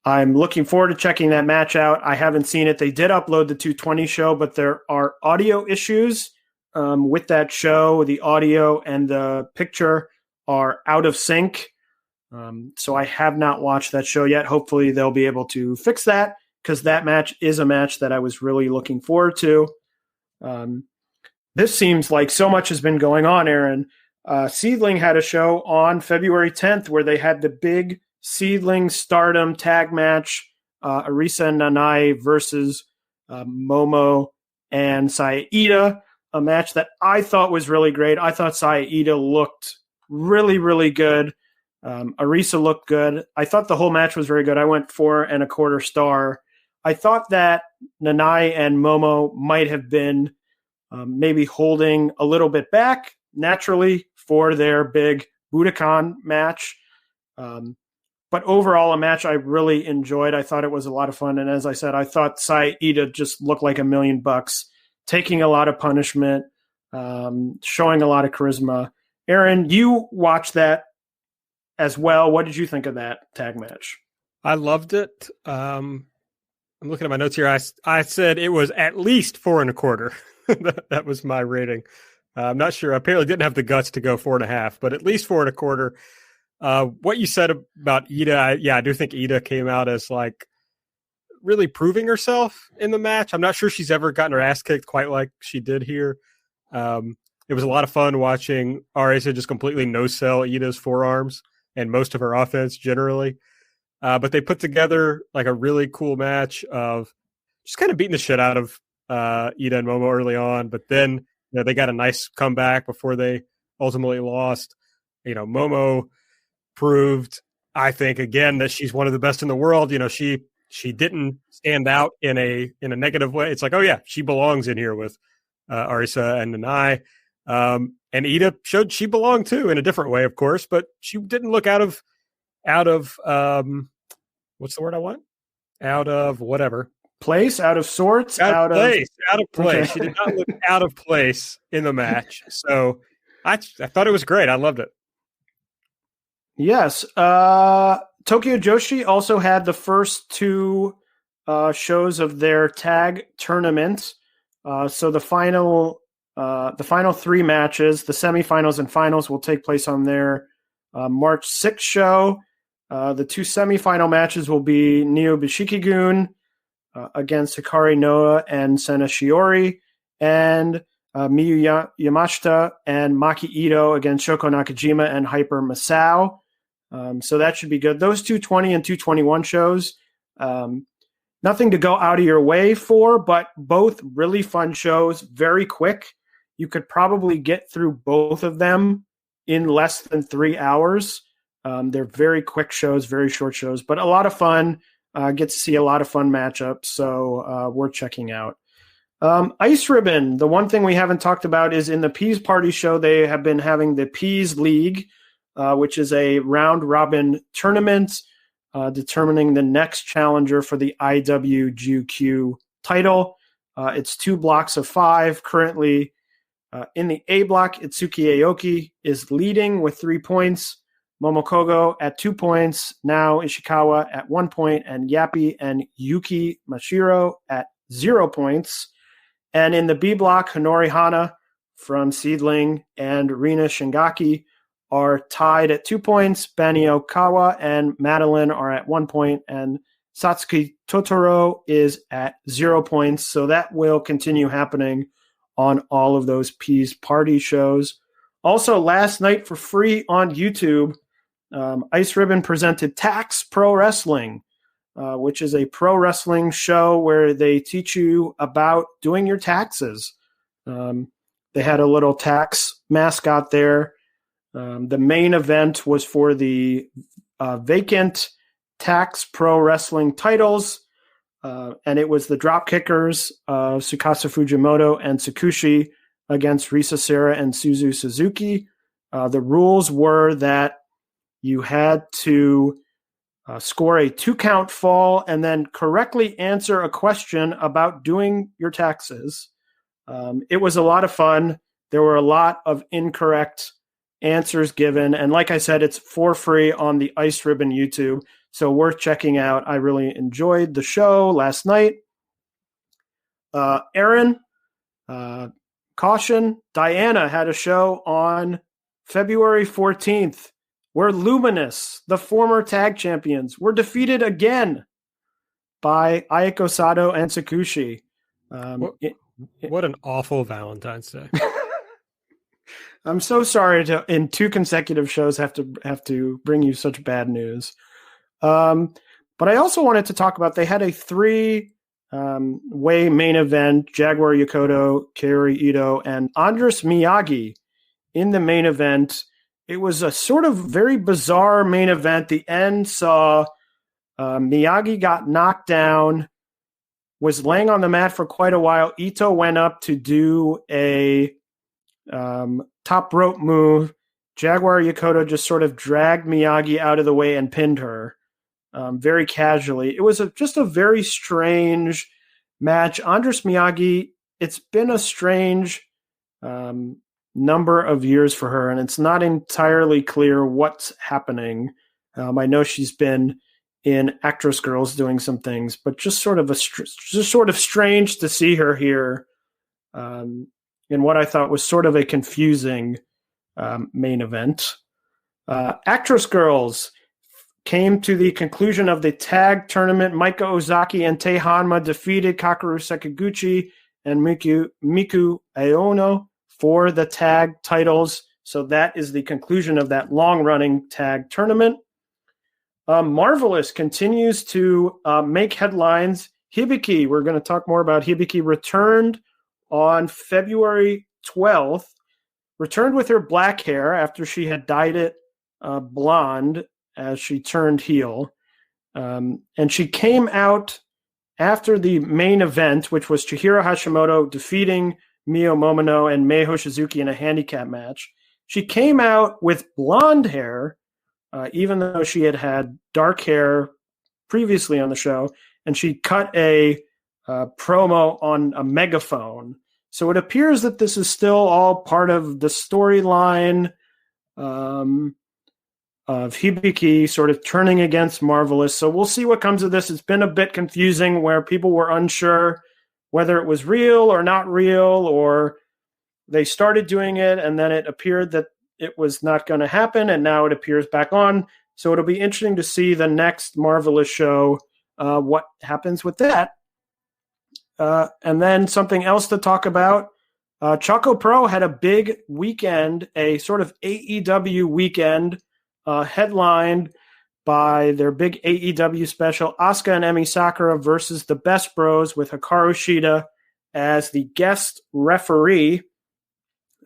I'm looking forward to checking that match out. I haven't seen it. They did upload the 220 show, but there are audio issues with that show. The audio and the picture are out of sync. So I have not watched that show yet. Hopefully they'll be able to fix that, because that match is a match that I was really looking forward to. This seems like so much has been going on, Aaron. Seedling had a show on February 10th where they had the big Seedling Stardom tag match, Arisa and Nanai versus Momo and Saya Iida, a match that I thought was really great. I thought Saya Iida looked really, really good. Arisa looked good. I thought the whole match was very good. I went 4.25 star. I thought that Nanai and Momo might have been maybe holding a little bit back naturally for their big Budokan match. But overall, a match I really enjoyed. I thought it was a lot of fun. And as I said, I thought Saya Iida just looked like $1 million, taking a lot of punishment, showing a lot of charisma. Aaron, you watched that as well. What did you think of that tag match? I loved it. I'm looking at my notes here. I said it was at least 4.25. That was my rating. I'm not sure. I apparently didn't have the guts to go 4.5, but at least 4.25. What you said about Iida, I do think Iida came out as like really proving herself in the match. I'm not sure she's ever gotten her ass kicked quite like she did here. It was a lot of fun watching Arisa just completely no-sell Iida's forearms and most of her offense generally. But they put together like a really cool match of just kind of beating the shit out of Iida and Momo early on. But then they got a nice comeback before they ultimately lost. Momo proved, I think, again, that she's one of the best in the world. She didn't stand out in a negative way. It's like, oh yeah, she belongs in here with Arisa and Nanai. And Iida showed she belonged too in a different way, of course, but she didn't look out of what's the word I want? Out of whatever. Place, out of sorts, out of place. Okay. She did not look out of place in the match. So I thought it was great. I loved it. Yes. Tokyo Joshi also had the first 2 shows of their tag tournament. So the final 3 matches, the semifinals and finals, will take place on their March 6th show. The 2 semifinal matches will be Neo Bishikigun against Hikari Noa and Sena Shiori, and Miyu Yamashita and Maki Ito against Shoko Nakajima and Hyper Masao. So that should be good. Those 220 and 221 shows, nothing to go out of your way for, but both really fun shows, very quick. You could probably get through both of them in less than 3 hours. They're very quick shows, very short shows, but a lot of fun. Get to see a lot of fun matchups, so worth checking out. Ice Ribbon, the one thing we haven't talked about is in the Peas Party show, they have been having the Peas League, which is a round-robin tournament determining the next challenger for the IWGQ title. It's 2 blocks of 5. Currently, in the A block, Itsuki Aoki is leading with 3 points. Momokogo at 2 points. Now Ishikawa at 1 point. And Yappy and Yuki Mashiro at 0 points. And in the B block, Honori Hana from Seedling and Rina Shingaki are tied at 2 points. Bani Okawa and Madeline are at 1 point. And Satsuki Totoro is at 0 points. So that will continue happening on all of those Peas Party shows. Also, last night for free on YouTube, Ice Ribbon presented Tax Pro Wrestling, which is a pro wrestling show where they teach you about doing your taxes. They had a little tax mascot there. The main event was for the vacant Tax Pro Wrestling titles, and it was the drop kickers of Tsukasa Fujimoto and Tsukushi against Risa Sera and Suzu Suzuki. The rules were that you had to score a 2-count fall and then correctly answer a question about doing your taxes. It was a lot of fun. There were a lot of incorrect answers given. And like I said, it's for free on the Ice Ribbon YouTube. So worth checking out. I really enjoyed the show last night. Aaron, caution, Diana had a show on February 14th where Luminous, the former tag champions, were defeated again by Ayako Sato and Tsukushi. What an awful Valentine's Day. I'm so sorry to, in 2 consecutive shows, have to bring you such bad news. But I also wanted to talk about, they had a 3-way main event, Jaguar Yokota, Kaori Ito, and Andres Miyagi in the main event. It was a sort of very bizarre main event. The end saw Miyagi got knocked down, was laying on the mat for quite a while. Ito went up to do a top rope move. Jaguar Yokota just sort of dragged Miyagi out of the way and pinned her very casually. It was just a very strange match. Andres Miyagi, it's been a strange number of years for her, and it's not entirely clear what's happening. I know she's been in Actress Girls doing some things, but just sort of strange to see her here in what I thought was sort of a confusing main event. Actress Girls came to the conclusion of the tag tournament. Maika Ozaki and Tei Hanma defeated Kakeru Sekiguchi and Miku Aono for the tag titles. So that is the conclusion of that long-running tag tournament. Marvelous continues to make headlines. Hibiki, we're going to talk more about Hibiki, returned on February 12th, returned with her black hair after she had dyed it blonde as she turned heel. And she came out after the main event, which was Chihiro Hashimoto defeating Mio Momono and Meiho Shizuki in a handicap match. She came out with blonde hair, even though she had had dark hair previously on the show, and she cut a promo on a megaphone. So it appears that this is still all part of the storyline of Hibiki sort of turning against Marvelous. So we'll see what comes of this. It's been a bit confusing where people were unsure whether it was real or not real, or they started doing it and then it appeared that it was not going to happen, and now it appears back on. So it'll be interesting to see the next Marvelous show, what happens with that. And then something else to talk about. Choco Pro had a big weekend, a sort of AEW weekend, headlined by their big AEW special, Asuka and Emi Sakura versus the Best Bros, with Hikaru Shida as the guest referee.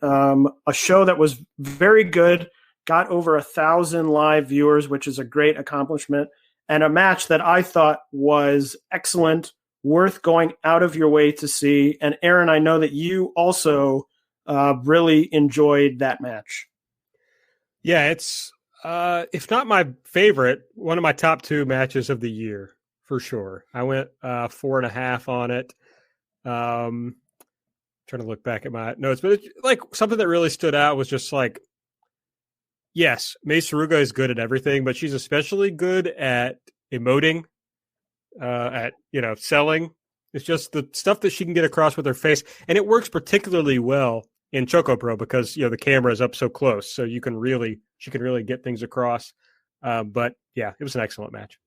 A show that was very good, got over 1,000 live viewers, which is a great accomplishment, and a match that I thought was excellent, worth going out of your way to see. And Aaron, I know that you also really enjoyed that match. Yeah, it's if not my favorite, one of my top 2 matches of the year for sure. I went 4.5 on it. Trying to look back at my notes, but like something that really stood out was just like, yes, Mei Suruga is good at everything, but she's especially good at emoting, at selling. It's just the stuff that she can get across with her face, and it works particularly well in Choco Pro because the camera is up so close, so she can really get things across. But yeah, it was an excellent match.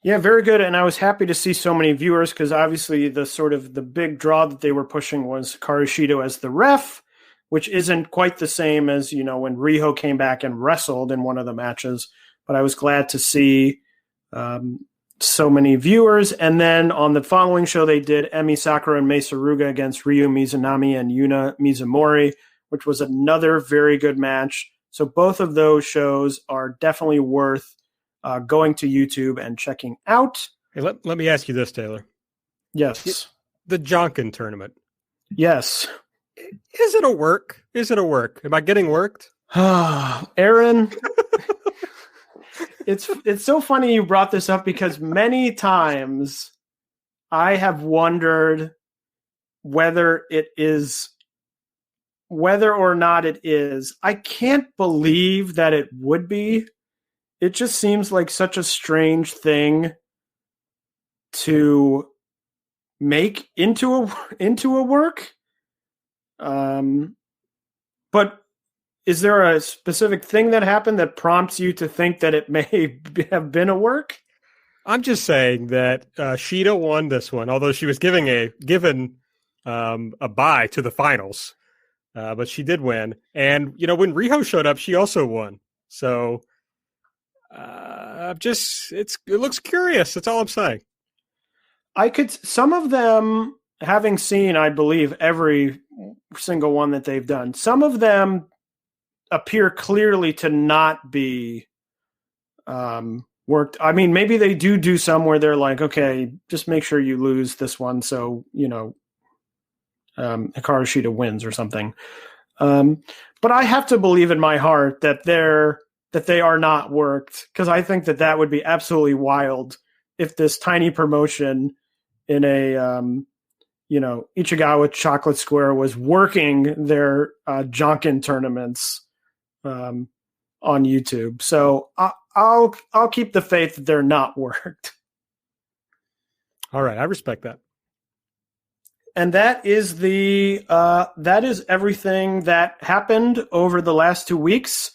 Yeah, very good. And I was happy to see so many viewers because obviously the big draw that they were pushing was Hikaru Shida as the ref, which isn't quite the same as, when Riho came back and wrestled in one of the matches. But I was glad to see so many viewers. And then on the following show, they did Emi Sakura and Mei Suruga against Ryu Mizunami and Yuna Mizumori, which was another very good match. So both of those shows are definitely worth going to YouTube and checking out. Hey, let me ask you this, Taylor. Yes. The Jonkin tournament. Yes. Is it a work? Am I getting worked? Aaron, it's so funny you brought this up because many times I have wondered whether or not it is. I can't believe that it would be. It just seems like such a strange thing to make into a work. But is there a specific thing that happened that prompts you to think that it may have been a work? I'm just saying that Shida won this one, although she was given a bye to the finals, but she did win. And when Riho showed up, she also won. So. It looks curious. That's all I'm saying. Some of them, having seen, I believe, every single one that they've done, some of them appear clearly to not be worked. I mean, maybe they do some where they're like, okay, just make sure you lose this one. So, Hikaru Shida wins or something. But I have to believe in my heart that they are not worked, because I think that would be absolutely wild if this tiny promotion in a Ichigawa Chocolate Square was working their Jonkin tournaments on YouTube. So I'll keep the faith that they're not worked. All right, I respect that. And that is everything that happened over the last 2 weeks.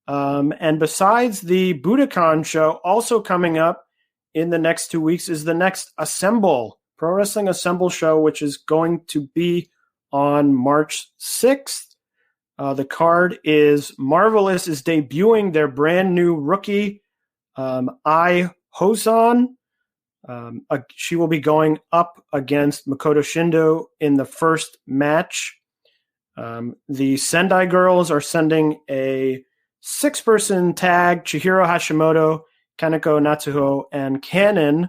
And besides the Budokan show, also coming up in the next 2 weeks is the next Assemble, Pro Wrestling Assemble show, which is going to be on March 6th. The card is Marvelous is debuting their brand new rookie, Ai Hosan. She will be going up against Makoto Shindo in the first match. The Sendai girls are sending a 6-person tag: Chihiro Hashimoto, Kaneko Natsuho, and Kanon,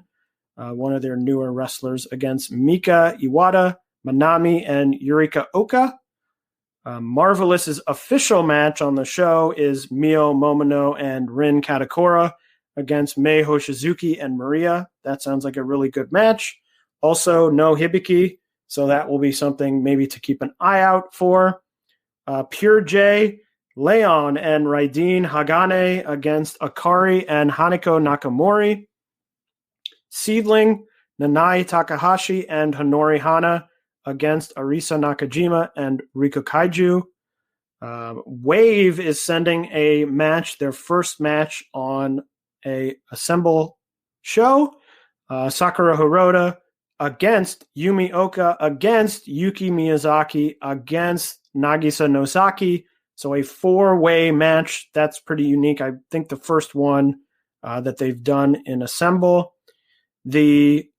one of their newer wrestlers, against Mika Iwata, Manami, and Yurika Oka. Marvelous's official match on the show is Mio Momono and Rin Katakura against Mei Hoshizuki and Maria. That sounds like a really good match. Also, no Hibiki, so that will be something maybe to keep an eye out for. Pure J, Leon and Raideen Hagane against Akari and Haneko Nakamori. Seedling, Nanai Takahashi and Honori Hana against Arisa Nakajima and Riko Kaiju. Wave is sending a match, their first match on a Assemble show. Sakura Hirota against Yumi Oka against Yuki Miyazaki against Nagisa Nozaki. So a 4-way match. That's pretty unique. I think the first one that they've done in Assemble. The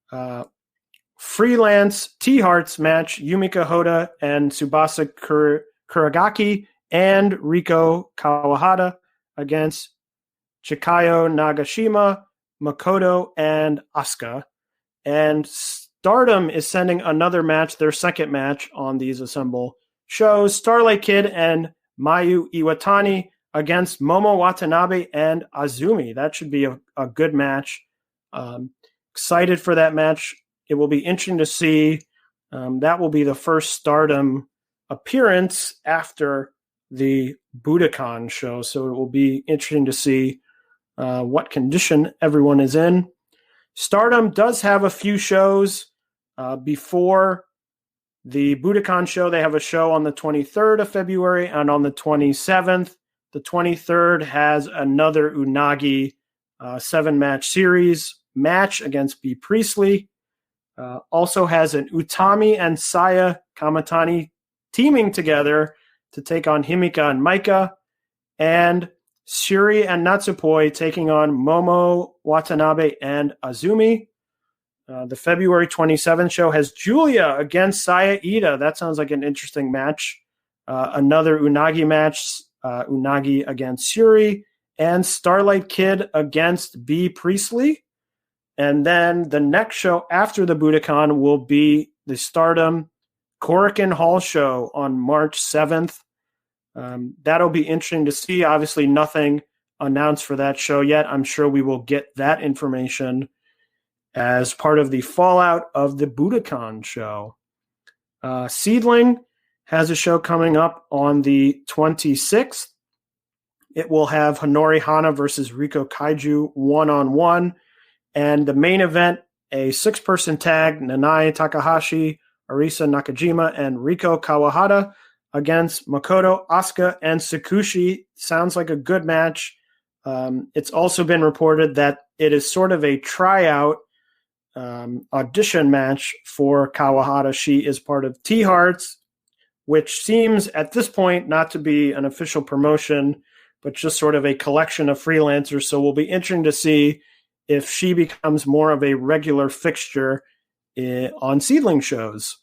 freelance T-Hearts match, Yumika Hoda and Tsubasa Kuragaki and Riko Kawahata against Chikayo Nagashima, Makoto, and Asuka. And Stardom is sending another match, their second match on these Assemble shows. Starlight Kid and Mayu Iwatani against Momo Watanabe and Azumi. That should be a good match. Excited for that match. It will be interesting to see. That will be the first Stardom appearance after the Budokan show. So it will be interesting to see what condition everyone is in. Stardom does have a few shows before the Budokan show. They have a show on the 23rd of February and on the 27th. The 23rd has another Unagi 7-match series match against B. Priestley. Also has an Utami and Saya Kamatani teaming together to take on Himika and Maika. And Shuri and Natsupoi taking on Momo Watanabe and Azumi. The February 27th show has Julia against Saya Ida. That sounds like an interesting match. Another Unagi match, Unagi against Shuri, and Starlight Kid against B. Priestley. And then the next show after the Budokan will be the Stardom Korakuen Hall show on March 7th. That'll be interesting to see. Obviously, nothing announced for that show yet. I'm sure we will get that information as part of the fallout of the Budokan show. Seedling has a show coming up on the 26th. It will have Honori Hana versus Riko Kaiju 1-on-1. And the main event, a 6-person tag, Nanai Takahashi, Arisa Nakajima, and Riko Kawahata against Makoto, Asuka, and Tsukushi. Sounds like a good match. It's also been reported that it is sort of a tryout audition match for Kawahata. She is part of T-Hearts, which seems at this point not to be an official promotion, but just sort of a collection of freelancers. So we'll be interesting to see if she becomes more of a regular fixture on Seedling shows.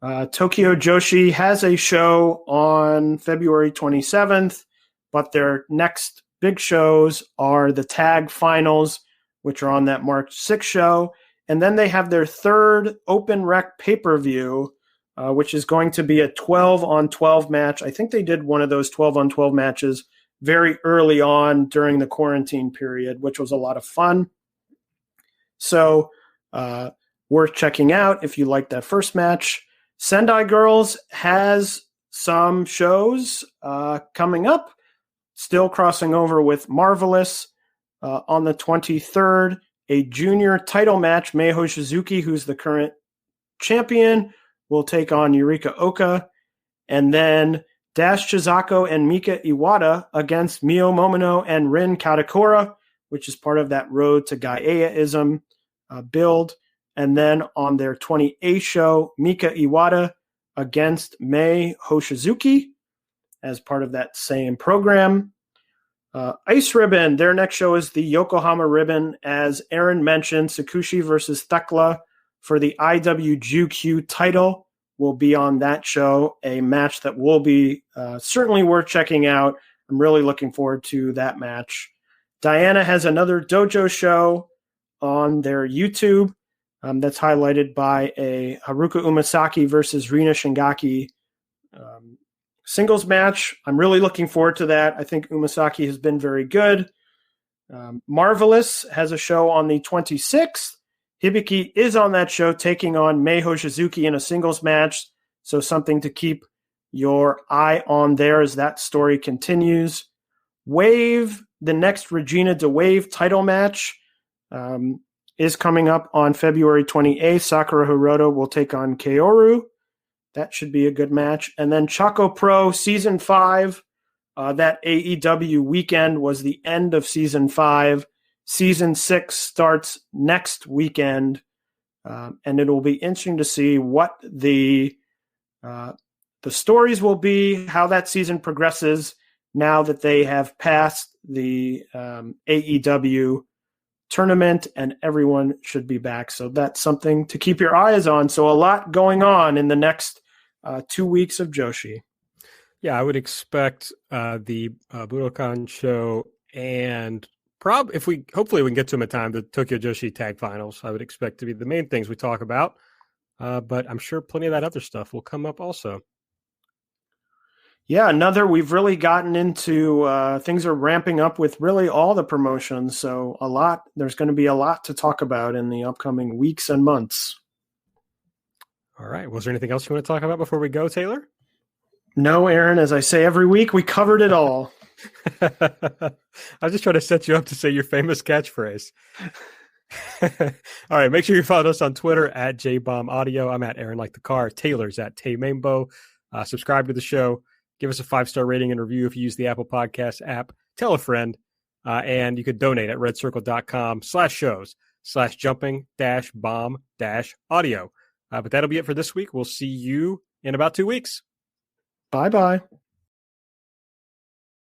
Tokyo Joshi has a show on February 27th, but their next big shows are the tag finals, which are on that March 6th show. And then they have their third Open Rec pay-per-view, which is going to be a 12-on-12 match. I think they did one of those 12-on-12 matches very early on during the quarantine period, which was a lot of fun. So worth checking out if you like that first match. Sendai Girls has some shows coming up, still crossing over with Marvelous. On the 23rd, a junior title match. Meiho Shizuki, who's the current champion, will take on Yurika Oka. And then Dash Chizako and Mika Iwata against Mio Momono and Rin Katakura, which is part of that Road to Gaia-ism build. And then on their 28th show, Mika Iwata against Mei Hoshizuki as part of that same program. Ice Ribbon, their next show is the Yokohama Ribbon. As Aaron mentioned, Tsukushi versus Thekla for the IWGQ title will be on that show, a match that will be certainly worth checking out. I'm really looking forward to that match. Diana has another dojo show on their YouTube that's highlighted by a Haruka Umasaki versus Rina Shingaki singles match. I'm really looking forward to that. I think Umasaki has been very good. Marvelous has a show on the 26th. Hibiki is on that show taking on Mei Hoshizuki in a singles match. So something to keep your eye on there as that story continues. Wave, the next Regina DeWave title match is coming up on February 28th. Sakura Hiroto will take on Kaoru. That should be a good match. And then Choco Pro Season 5. That AEW weekend was the end of Season 5. Season 6 starts next weekend. And it will be interesting to see what the stories will be, how that season progresses now that they have passed the AEW tournament and everyone should be back. So that's something to keep your eyes on. So a lot going on in the next 2 weeks of Joshi. Yeah, I would expect the Budokan show and hopefully we can get to them in time, the Tokyo Joshi Tag Finals, I would expect to be the main things we talk about. But I'm sure plenty of that other stuff will come up also. Yeah, we've really gotten into, things are ramping up with really all the promotions. So there's going to be a lot to talk about in the upcoming weeks and months. All right. Was there anything else you want to talk about before we go, Taylor? No, Aaron, as I say every week, we covered it all. I was just trying to set you up to say your famous catchphrase. All right. Make sure you follow us on Twitter at JBombAudio. I'm at Aaron Like the Car. Taylor's at Taymambo. Subscribe to the show. Give us a 5-star rating and review if you use the Apple Podcast app. Tell a friend. And you could donate at redcircle.com/shows/jumping-bomb-audio. But that'll be it for this week. We'll see you in about 2 weeks. Bye-bye.